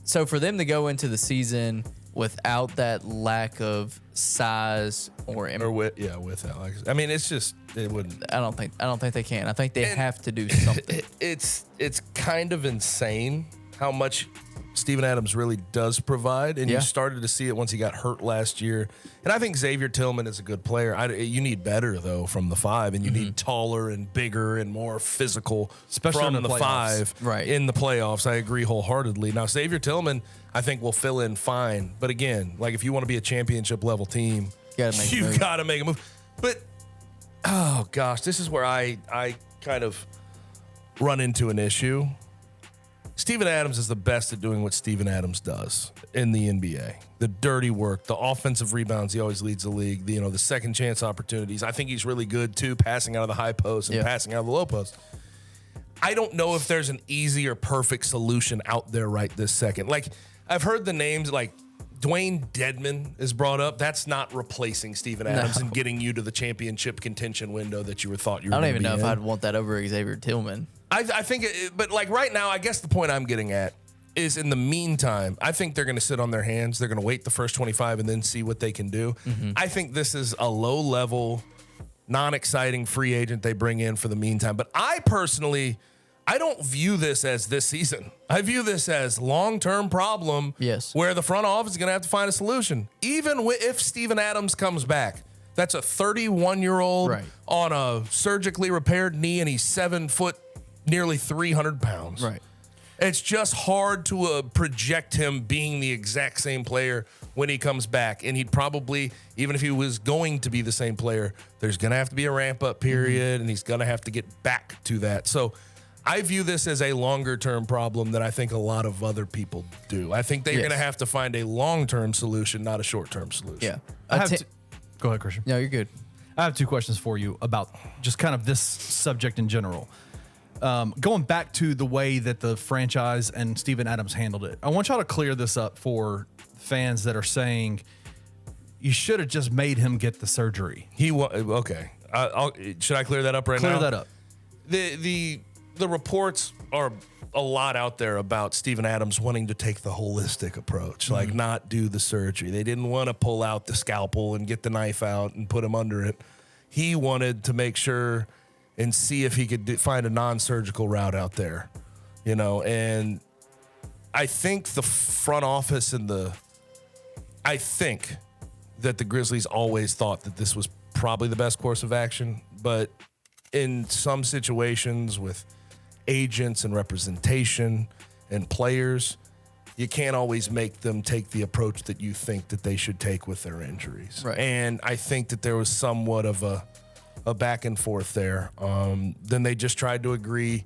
So for them to go into the season without that lack of size or
with Alex. I mean, it's just it wouldn't.
I don't think they can. I think they have to do something.
It's kind of insane how much Steven Adams really does provide, and you started to see it once he got hurt last year. And I think Xavier Tillman is a good player. You need better though from the 5, and you need taller and bigger and more physical,
especially
from
in the
the
playoffs.
5 in the playoffs. I agree wholeheartedly. Now Xavier Tillman, I think, will fill in fine, but again, like if you want to be a championship level team, you got to make a move. But oh gosh, this is where I kind of run into an issue. Steven Adams is the best at doing what Steven Adams does in the NBA. The dirty work, the offensive rebounds, he always leads the league. The second chance opportunities. I think he's really good too, passing out of the high post and passing out of the low post. I don't know if there's an easy or perfect solution out there right this second. Like, I've heard the names like Dwayne Dedman is brought up. That's not replacing Steven Adams and getting you to the championship contention window that you thought you were.
I don't even know if I'd want that over Xavier Tillman.
I think, but like right now, I guess the point I'm getting at is in the meantime, I think they're going to sit on their hands. They're going to wait the first 25 and then see what they can do. I think this is a low-level, non-exciting free agent they bring in for the meantime. But I personally, I don't view this as this season. I view this as long-term problem where the front office is going to have to find a solution. Even if Steven Adams comes back, that's a 31-year-old on a surgically repaired knee, and he's 7 foot, nearly 300 pounds.
Right.
It's just hard to project him being the exact same player when he comes back. And he'd probably, even if he was going to be the same player, there's going to have to be a ramp-up period, and he's going to have to get back to that. So I view this as a longer-term problem than I think a lot of other people do. I think they're going to have to find a long-term solution, not a short-term solution.
Yeah.
Go ahead, Christian.
No, you're good.
I have 2 questions for you about just kind of this subject in general. Going back to the way that the franchise and Steven Adams handled it, I want y'all to clear this up for fans that are saying you should have just made him get the surgery.
Okay. Should I clear that up right now?
Clear that up.
The reports are a lot out there about Steven Adams wanting to take the holistic approach, like not do the surgery. They didn't want to pull out the scalpel and get the knife out and put him under it. He wanted to make sure and see if he could find a non-surgical route out there, and I think the front office I think that the Grizzlies always thought that this was probably the best course of action, but in some situations with agents and representation and players, you can't always make them take the approach that you think that they should take with their injuries.
Right.
And I think that there was somewhat of a a back and forth there. Then they just tried to agree,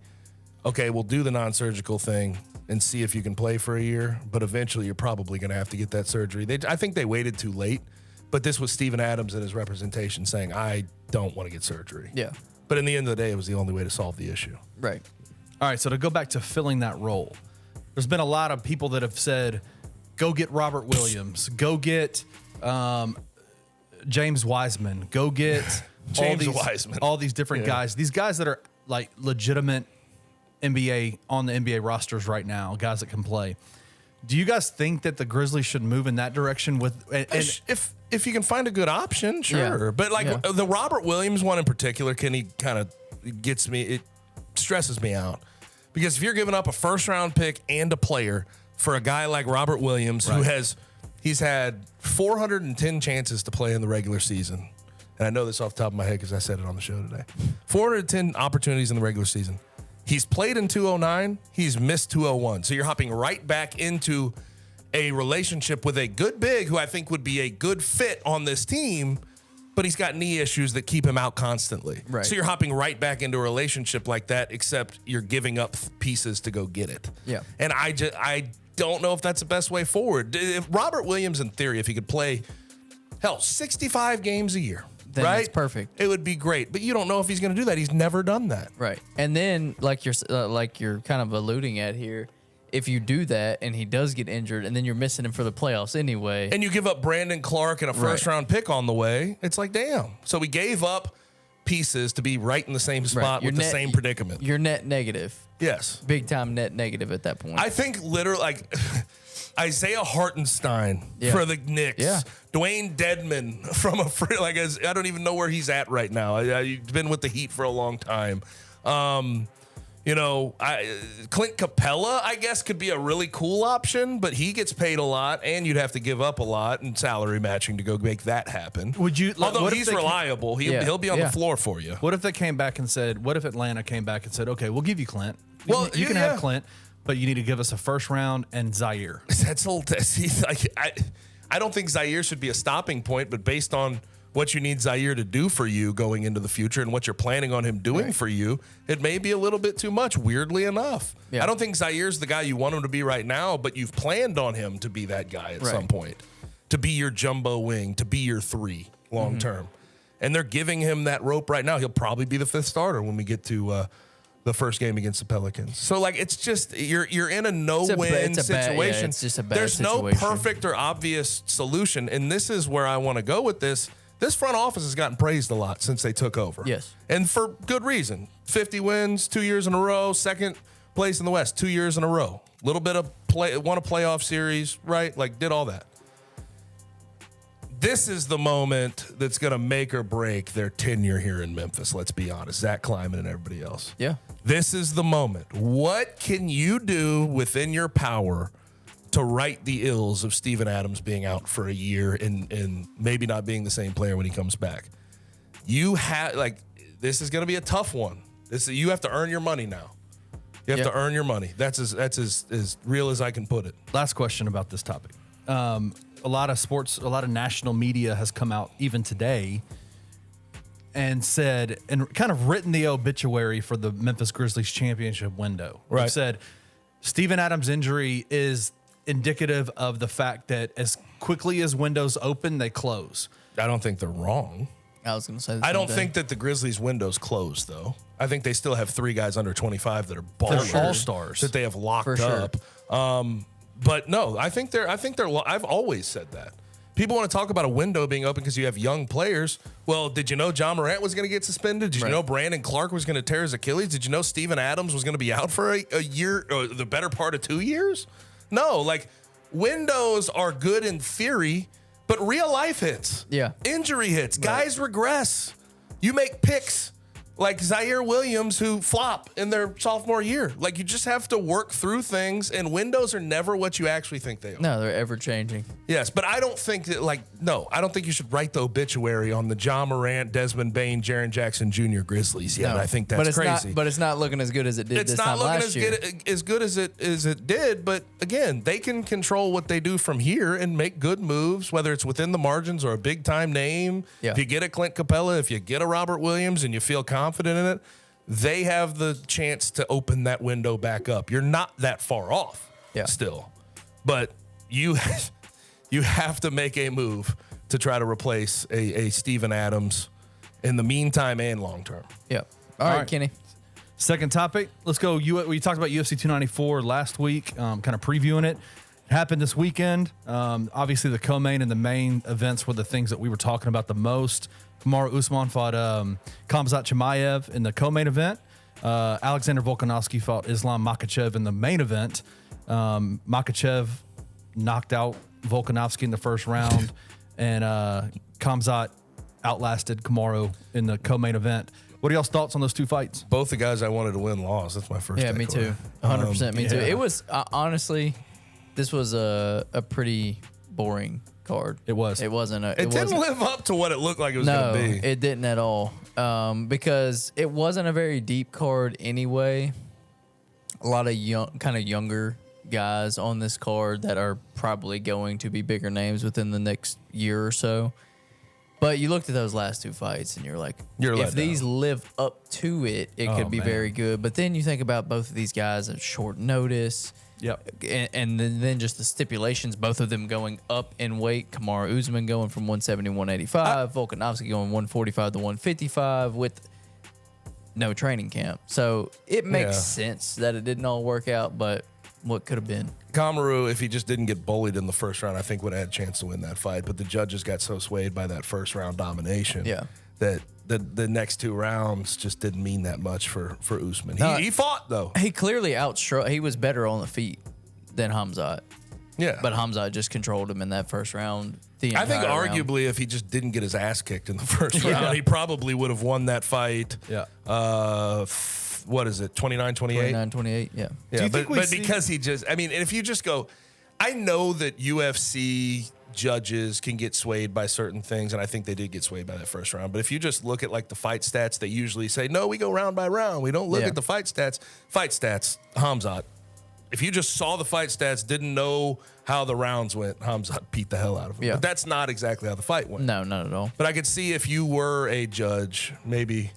okay, we'll do the non-surgical thing and see if you can play for a year, but eventually you're probably going to have to get that surgery. I think they waited too late, but this was Steven Adams and his representation saying, I don't want to get surgery.
Yeah.
But in the end of the day, it was the only way to solve the issue.
Right.
All right, so to go back to filling that role, there's been a lot of people that have said, go get Robert Williams, go get James Wiseman, go get
Wiseman.
all these different guys. These guys that are like legitimate NBA on the NBA rosters right now, guys that can play. Do you guys think that the Grizzlies should move in that direction with
if you can find a good option, sure.
Yeah.
But like the Robert Williams one in particular, Kenny kind of gets me. It stresses me out because if you're giving up a first round pick and a player for a guy like Robert Williams, who he's had 410 chances to play in the regular season, and I know this off the top of my head because I said it on the show today. 410 opportunities in the regular season. He's played in 209. He's missed 201. So you're hopping right back into a relationship with a good big who I think would be a good fit on this team, but he's got knee issues that keep him out constantly.
Right.
So you're hopping right back into a relationship like that, except you're giving up pieces to go get it.
Yeah.
And I don't know if that's the best way forward. If Robert Williams, in theory, if he could play, 65 games a year,
Then
right?
it's perfect.
It would be great. But you don't know if he's going to do that. He's never done that.
Right. And then like you're kind of alluding at here, if you do that and he does get injured and then you're missing him for the playoffs anyway.
And you give up Brandon Clark and a first-round pick on the way, it's like, damn. So we gave up pieces to be right in the same spot with the same predicament.
You're net negative.
Yes.
Big time net negative at that point.
I think literally, like, Isaiah Hartenstein for the Knicks.
Yeah.
Dwayne Dedman from I don't even know where he's at right now. He's been with the Heat for a long time. Clint Capella, I guess, could be a really cool option, but he gets paid a lot, and you'd have to give up a lot in salary matching to go make that happen.
Would you?
Although
what if
he's
they
reliable, he'll be on the floor for you.
What if they came back and said? What if Atlanta came back and said, "Okay, we'll give you Clint. You can
yeah.
have Clint, but you need to give us a first round and Zaire."
I don't think Zaire should be a stopping point, but based on what you need Zaire to do for you going into the future and what you're planning on him doing for you, it may be a little bit too much, weirdly enough.
Yeah.
I don't think Zaire's the guy you want him to be right now, but you've planned on him to be that guy at some point, to be your jumbo wing, to be your 3 long term. And they're giving him that rope right now. He'll probably be the 5th starter when we get to the first game against the Pelicans. So it's just you're in a no-win situation.
It's just a bad
There's
situation.
no perfect or obvious solution, and this is where I want to go with this. This front office has gotten praised a lot since they took over.
Yes.
And for good reason. 50 wins, 2 years in a row, 2nd place in the West, 2 years in a row. Little bit of won a playoff series, right? Did all that. This is the moment that's going to make or break their tenure here in Memphis, let's be honest. Zach Kleiman and everybody else.
Yeah.
This is the moment. What can you do within your power to right the ills of Steven Adams being out for a year and maybe not being the same player when he comes back? You have this is going to be a tough one. You have to earn your money now. You have to earn your money. That's as real as I can put it.
Last question about this topic. A lot of national media has come out even today and said and kind of written the obituary for the Memphis Grizzlies championship window.
Right.
They've said Steven Adams' injury is indicative of the fact that as quickly as windows open, they close.
I don't think they're wrong.
I was going to say
I don't think that the Grizzlies' window's closed, though. I think they still have 3 guys under 25 that are ballers,
all-stars
that they have locked
For sure.
up. But no, I think they're. I've always said that. People want to talk about a window being open because you have young players. Well, did you know John Morant was going to get suspended? Did you know Brandon Clark was going to tear his Achilles? Did you know Steven Adams was going to be out for a year, or the better part of 2 years? No, windows are good in theory, but real life hits.
Yeah.
Injury hits. Guys regress. You make picks like Zaire Williams, who flop in their sophomore year. Like, you just have to work through things, and windows are never what you actually think they are.
No, they're ever changing.
Yes, but I don't think that, I don't think you should write the obituary on the John Morant, Desmond Bane, Jaren Jackson Jr. Grizzlies yet.
No.
I think that's crazy.
But it's not looking as good as it did
It's
this
not
time
looking
last year.
as good as it did, but again, they can control what they do from here and make good moves, whether it's within the margins or a big time name.
Yeah.
If you get a Clint Capella, if you get a Robert Williams and you feel confident in it, they have the chance to open that window back up. You're not that far off still, but you have to make a move to try to replace a Steven Adams in the meantime and long term.
Yep. All right, Kenny.
Second topic. Let's go. We talked about UFC 294 last week, kind of previewing it. It happened this weekend. Obviously, the co-main and the main events were the things that we were talking about the most. Kamaru Usman fought Khamzat Chimaev in the co-main event. Alexander Volkanovski fought Islam Makhachev in the main event. Makhachev knocked out Volkanovski in the first round, and Khamzat outlasted Kamaru in the co-main event. What are y'all's thoughts on those two fights?
Both the guys I wanted to win lost. That's my first.
Yeah, me too. 100% me too.
yeah.
It was honestly, this was a pretty boring card.
It was.
It wasn't.
It didn't live up to what it looked like it was
No,
going to be.
it didn't at all. Because it wasn't a very deep card anyway. A lot of younger guys on this card that are probably going to be bigger names within the next year or so. But you looked at those last two fights and you're like, if these live up to it, it could be very good. But then you think about both of these guys at short notice.
Yep.
And then just the stipulations, both of them going up in weight. Kamaru Usman going from 170 to 185. Volkanovski going 145 to 155 with no training camp. So it makes sense that it didn't all work out, but what could have been?
Kamaru, if he just didn't get bullied in the first round, I think would have had a chance to win that fight. But the judges got so swayed by that first round domination that the next two rounds just didn't mean that much for Usman. He fought, though.
He clearly he was better on the feet than Khamzat.
Yeah.
But Khamzat just controlled him in that first round.
I think
round.
arguably if he just didn't get his ass kicked in the first round, he probably would have won that fight.
Yeah.
What is it, 29-28?
29-28, yeah.
Yeah,
Do you think
but because he just, and if you just go, I know that UFC judges can get swayed by certain things, and I think they did get swayed by that first round. But if you just look at like the fight stats, they usually say, no, we go round by round. We don't look at the fight stats. Fight stats, Khamzat. If you just saw the fight stats, didn't know how the rounds went, Khamzat beat the hell out of him.
Yeah.
But that's not exactly how the fight went.
No, not at all.
But I could see if you were a judge, maybe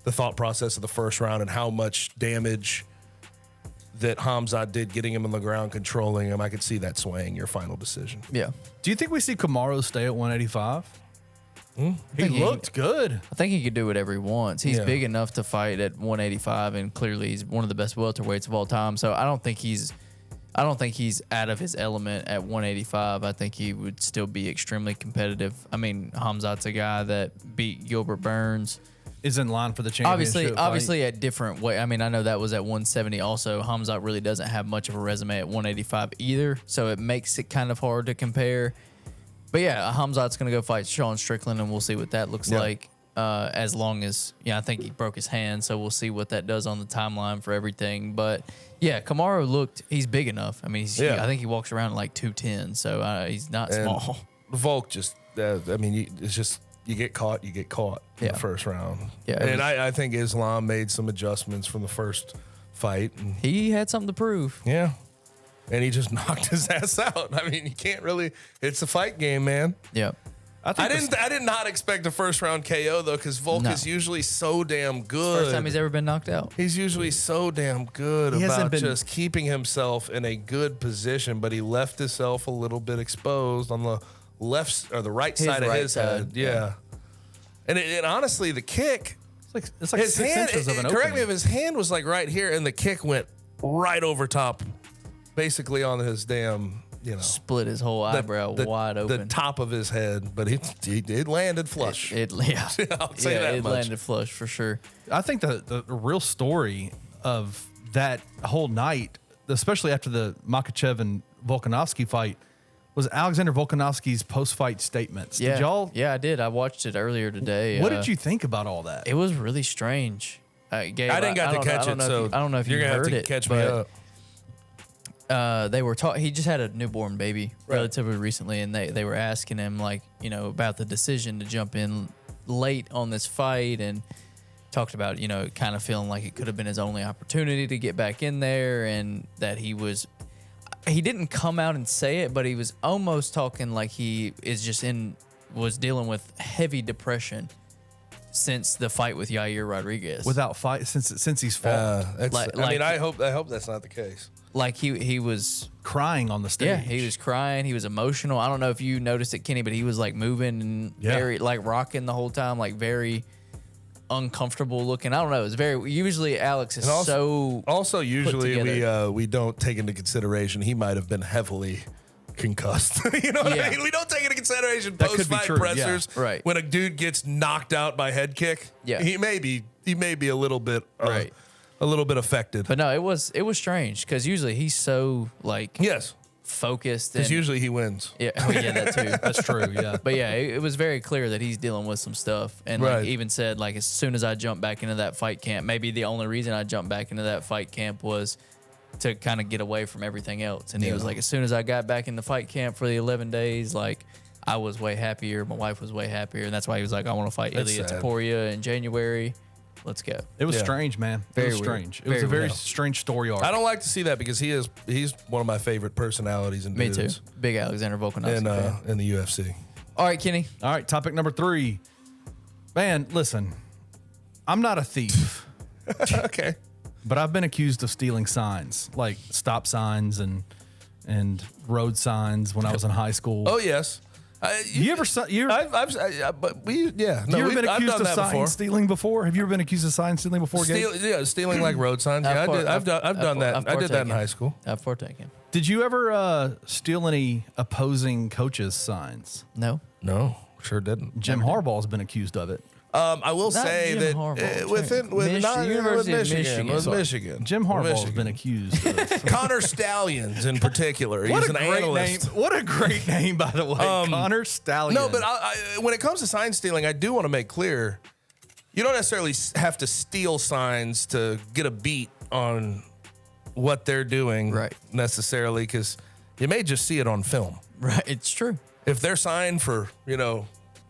the thought process of the first round and how much damage that Khamzat did getting him on the ground, controlling him, I could see that swaying your final decision.
Yeah.
Do you think we see Kamaru stay at 185? He looked good.
I think he could do whatever he wants. He's
Yeah.
big enough to fight at 185, and clearly he's one of the best welterweights of all time. So I don't think he's out of his element at 185. I think he would still be extremely competitive. I mean, Khamzat's a guy that beat Gilbert Burns.
Is in line for the championship.
Obviously at different weight. I mean, I know that was at 170 also. Khamzat really doesn't have much of a resume at 185 either, so it makes it kind of hard to compare. But yeah, Khamzat's going to go fight Sean Strickland, and we'll see what that looks like. As long as, I think he broke his hand, so we'll see what that does on the timeline for everything. But yeah, Kamaru he's big enough. I mean, I think he walks around like 210, so he's not small.
Volk just, it's just, you get caught in the first round.
Yeah,
and I think Islam made some adjustments from the first fight. And
he had something to prove.
yeah. And he just knocked his ass out. I mean, you can't really, it's a fight game, man.
Yeah.
I did not expect a first round KO though, because Volk is usually so damn good.
First time he's ever been knocked out.
He's usually so damn good about just keeping himself in a good position, but he left himself a little bit exposed on the left or the right side of his head. Yeah. And honestly, the kick,
it's like
his
6
hand,
inches of an
correct me
opening.
if his hand was like right here, and the kick went right over top, basically on his damn,
Split his whole eyebrow wide open.
the top of his head, but it landed flush. I'll say that
it
much.
landed flush for sure.
I think the real story of that whole night, especially after the Makhachev and Volkanovski fight, was Alexander Volkanovski's post-fight statements.
Yeah.
Did y'all?
Yeah, I did. I watched it earlier today.
What did you think about all that?
It was really strange. Gabe,
I didn't get to catch it, so
I don't know if
you're
you
gonna have
heard
to
it.
catch me
but,
up.
They were talking. He just had a newborn baby relatively recently, and they were asking him about the decision to jump in late on this fight, and talked about kind of feeling like it could have been his only opportunity to get back in there, and that he didn't come out and say it, but he was almost talking like he was dealing with heavy depression since the fight with Yair Rodriguez.
Without fight since he's fought,
I hope that's not the case.
Like he was
crying on the stage.
Yeah, he was crying. He was emotional. I don't know if you noticed it, Kenny, but he was like moving and very like rocking the whole time, like very uncomfortable looking. I don't know. It was very. Usually, Alex is
also usually
together.
we don't take into consideration he might have been heavily concussed. You know what I mean? We don't take into consideration
That could be
post-fight
true,
pressers.
yeah. Right.
When a dude gets knocked out by head kick,
Yeah.
he may be a little bit
Right.
a little bit affected.
But no, it was strange because usually he's so like
Yes,
focused.
because
And,
usually he wins.
yeah, that too.
That's true. Yeah.
But yeah, it was very clear that he's dealing with some stuff, and
Right.
like even said like as soon as I jumped back into that fight camp, maybe the only reason I jumped back into that fight camp was to kind of get away from everything else. And he was like, as soon as I got back in the fight camp for the 11 days, like I was way happier. My wife was way happier, and that's why he was like, I want to fight
That's
Ilia
sad.
Topuria in January. Let's go.
It was
Yeah.
strange, man.
Very
it was
weird.
strange. It was
Very
a very
weird.
strange story arc.
I don't like to see that because he's one of my favorite personalities and
Me too.
dudes
Big Alexander Volkanovski fan.
in the UFC.
All right, Kenny.
All right, topic number 3. Man, listen, I'm not a thief,
Okay.
but I've been accused of stealing signs, like stop signs and road signs when I was in high school.
Oh yes.
You ever you ever
But we yeah. No,
you ever been
I've
accused
done
of
that
sign
before.
stealing before? Have you ever been accused of sign stealing before, Gabe?
Stealing like road signs. Yeah, I've done that. I did that in high school.
I've partaken.
Did you ever steal any opposing coaches' signs?
No.
No, sure didn't.
Jim Harbaugh's been accused of it.
I will
Not
say
Jim
that
Harbaugh.
with
University of
Michigan.
Jim Harbaugh's
Michigan.
been accused of
Connor Stallions in particular. He's an analyst.
name. What a great name, by the way. Connor Stallion.
No, but when it comes to sign stealing, I do want to make clear you don't necessarily have to steal signs to get a beat on what they're doing
Right.
necessarily, because you may just see it on film.
Right. It's true.
If their sign for,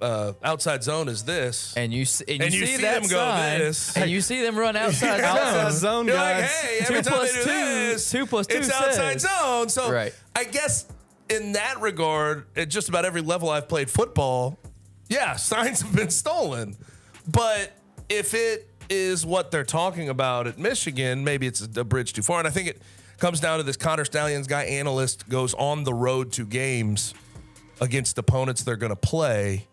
outside zone is this,
And you see
them go
sign,
this.
and you see them run outside
outside
zone.
zone,
you're
guys.
like, hey, every
2
time
plus
they do
2,
this,
2 plus 2
it's outside
says.
zone. So
Right.
I guess in that regard, at just about every level I've played football, yeah, signs have been stolen. But if it is what they're talking about at Michigan, maybe it's a bridge too far. And I think it comes down to this Connor Stallions guy, analyst, goes on the road to games against opponents they're going to play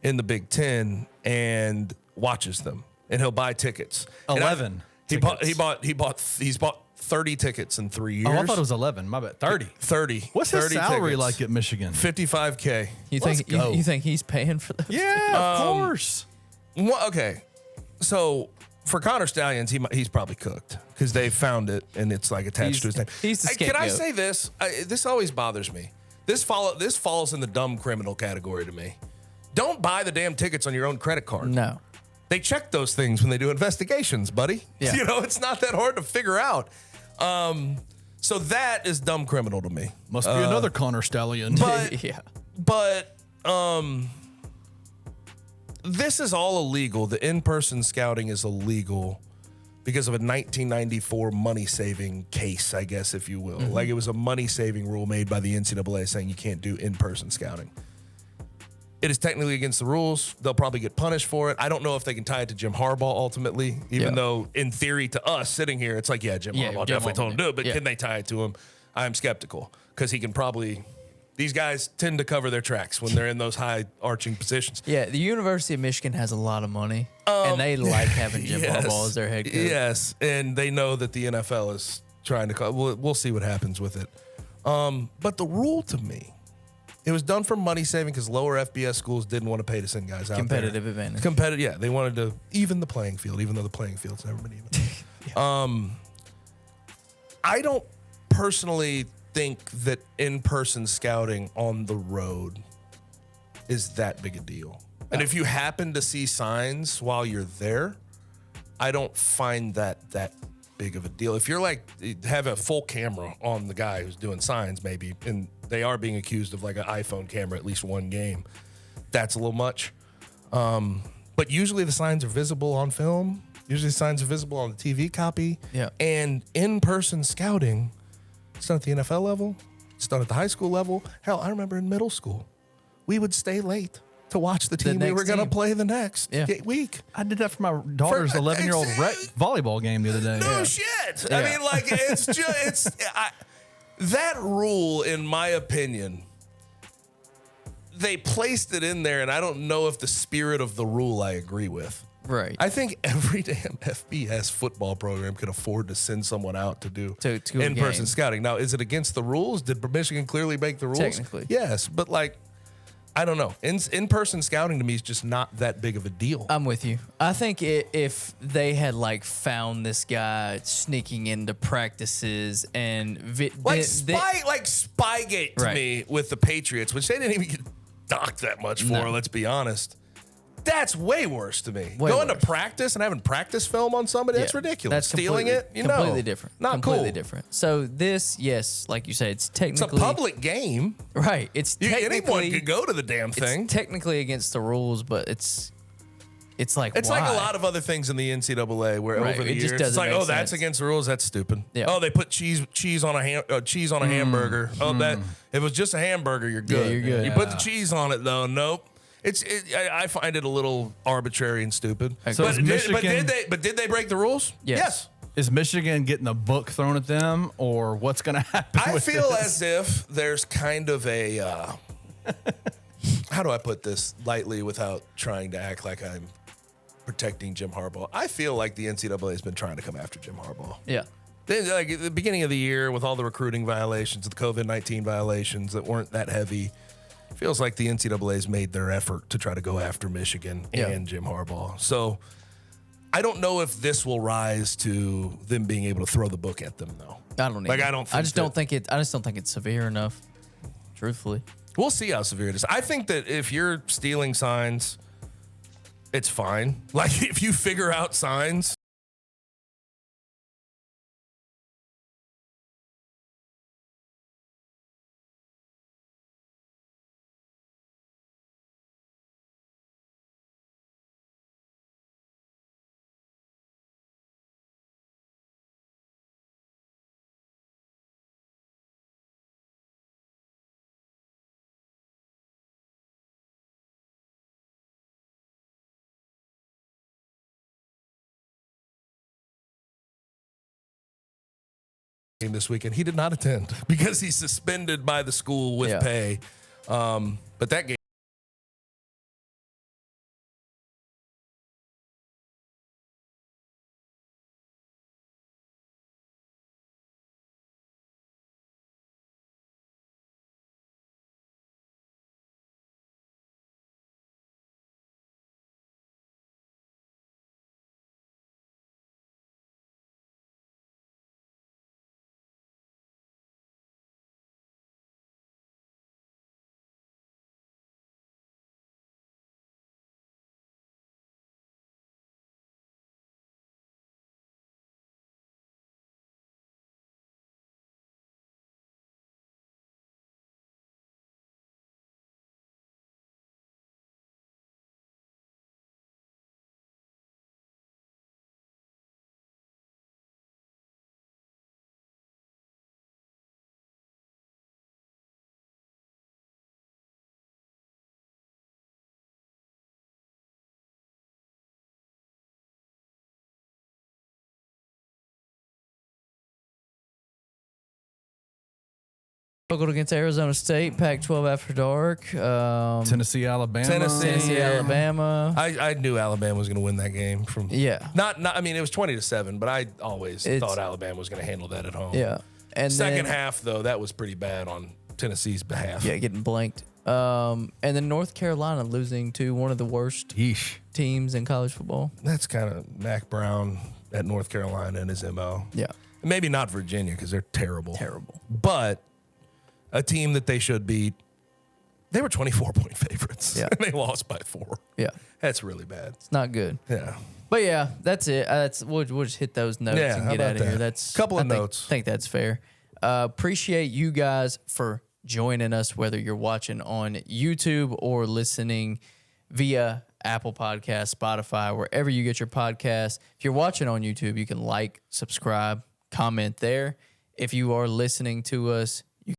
in the Big Ten and watches them, and he'll buy tickets.
11
He's
tickets.
bought 30 tickets in 3 years.
Oh, I thought it was 11. My bad. 30.
30.
What's his
30
salary
tickets.
like at Michigan?
$55K.
You
Let's
think
go.
you think he's paying for those?
Yeah, of course.
Well, okay, so for Connor Stallions, he's probably cooked because they found it and it's like attached to his name.
He's the
Can I
scapegoat.
say this? This always bothers me. This falls in the dumb criminal category to me. Don't buy the damn tickets on your own credit card.
No.
They check those things when they do investigations, buddy.
Yeah.
It's not that hard to figure out. So that is dumb criminal to me.
Must be another Connor Stallion.
But
Yeah.
But this is all illegal. The in-person scouting is illegal because of a 1994 money-saving case, I guess, if you will. Like it was a money-saving rule made by the NCAA saying you can't do in-person scouting. It is technically against the rules. They'll probably get punished for it. I don't know if they can tie it to Jim Harbaugh ultimately, even though in theory to us sitting here, it's like, Jim Harbaugh
Jim
definitely
Harbaugh
told him to do it, but
yeah.
can they tie it to him? I'm skeptical because he can probably... These guys tend to cover their tracks when they're in those high arching positions.
Yeah, the University of Michigan has a lot of money, and they like having Jim Harbaugh as their head coach.
Yes, and they know that the NFL is trying to. We'll see what happens with it. But the rule to me, it was done for money saving because lower FBS schools didn't want to pay to send guys out there.
Competitive advantage.
Competitive, yeah. They wanted to even the playing field, even though the playing field's never been even. I don't personally think that in-person scouting on the road is that big a deal. And if you happen to see signs while you're there, I don't find that big of a deal. If you're like, have a full camera on the guy who's doing signs maybe, and they are being accused of like an iPhone camera at least one game, that's a little much. But usually the signs are visible on film. Usually the signs are visible on the TV copy.
Yeah.
And in-person scouting, it's done at the NFL level. It's done at the high school level. Hell, I remember in middle school, we would stay late to watch the team we
next
were going to
team.
play the next week.
I did that for my daughter's
For-
11-year-old volleyball game the other day.
No shit. I mean, like, it's just, that rule, in my opinion, they placed it in there, and I don't know if the spirit of the rule I agree with.
Right.
I think every damn FBS football program could afford to send someone out to do
To a
in-person
game.
scouting. Now, is it against the rules? Did Michigan clearly make the rules?
Technically.
Yes, but like, I don't know. In-person scouting to me is just not that big of a deal.
I'm with you. I think if they had like found this guy sneaking into practices and
Spygate to
Right.
me with the Patriots, which they didn't even get docked that much for,
No.
let's be honest. That's way worse to me.
Way
Going
worse.
to practice and having practice film on somebody, that's
Yeah,
ridiculous.
That's
Stealing it,
completely different.
Not
completely
cool.
different. So this, yes, like you said, it's
It's a
technically
public game.
right. It's
Anyone
technically
could go to the damn thing.
It's technically against the rules, but it's like
It's
why?
like a lot of other things in the NCAA where
Right,
over the
it just
years it's
doesn't
like,
make
oh, that's
sense.
against the rules. That's stupid.
Yeah.
Oh, they put cheese on a hamburger. Oh, that if it was just a hamburger, you're good.
you're good.
You put the cheese on it though. Nope. I find it a little arbitrary and stupid.
So is Michigan-
Did they break the rules?
Yes.
Is Michigan getting a book thrown at them, or what's going to happen?
I
with
feel
this?
as if there's kind of a how do I put this lightly without trying to act like I'm protecting Jim Harbaugh? I feel like the NCAA has been trying to come after Jim Harbaugh.
Yeah.
Like at the beginning of the year, with all the recruiting violations, the COVID-19 violations that weren't that heavy, feels like the NCAA's made their effort to try to go after Michigan and Jim Harbaugh. So I don't know if this will rise to them being able to throw the book at them, though.
I don't.
Like,
either.
I don't think
I just
that-
don't think it. I just don't think it's severe enough. Truthfully.
We'll see how severe it is. I think that if you're stealing signs, it's fine. Like, if you figure out signs. This weekend, he did not attend because he's suspended by the school with pay. But that game.
Struggled against Arizona State, Pac-12 after dark.
Tennessee, Alabama.
Tennessee, Alabama.
I knew Alabama was going to win that game.
Yeah.
I mean, it was 20-7, but I always
It's-
thought Alabama was going to handle that at home.
Yeah. And
Second
then,
half, though, that was pretty bad on Tennessee's behalf.
Yeah, getting blanked. And then North Carolina losing to one of the worst
Yeesh.
teams in college football.
That's kind of Mac Brown at North Carolina and his MO.
Yeah.
Maybe not Virginia because they're terrible.
Terrible.
But a team that they should beat. They were 24-point favorites.
Yeah.
And they lost by 4.
Yeah.
That's really bad.
It's not good.
Yeah.
But yeah, that's it. We'll just hit those notes
Yeah,
and
how
get
about
out of here.
that?
That's
Couple of
I think-
notes.
I think that's fair. Appreciate you guys for joining us, whether you're watching on YouTube or listening via Apple Podcasts, Spotify, wherever you get your podcasts. If you're watching on YouTube, you can like, subscribe, comment there. If you are listening to us, you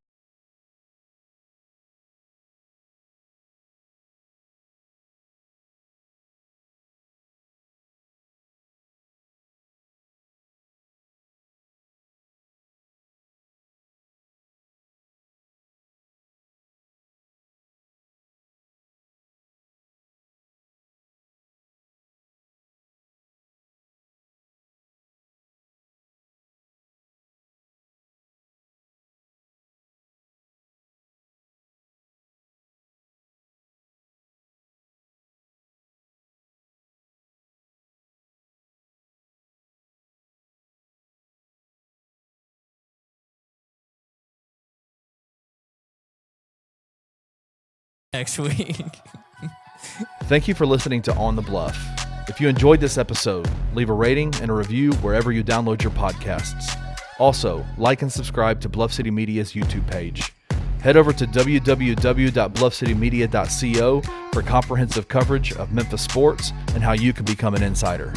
next week.
Thank you for listening to On the Bluff. If you enjoyed this episode, leave a rating and a review wherever you download your podcasts. Also, like and subscribe to Bluff City Media's YouTube page. Head over to www.bluffcitymedia.co for comprehensive coverage of Memphis sports and how you can become an insider.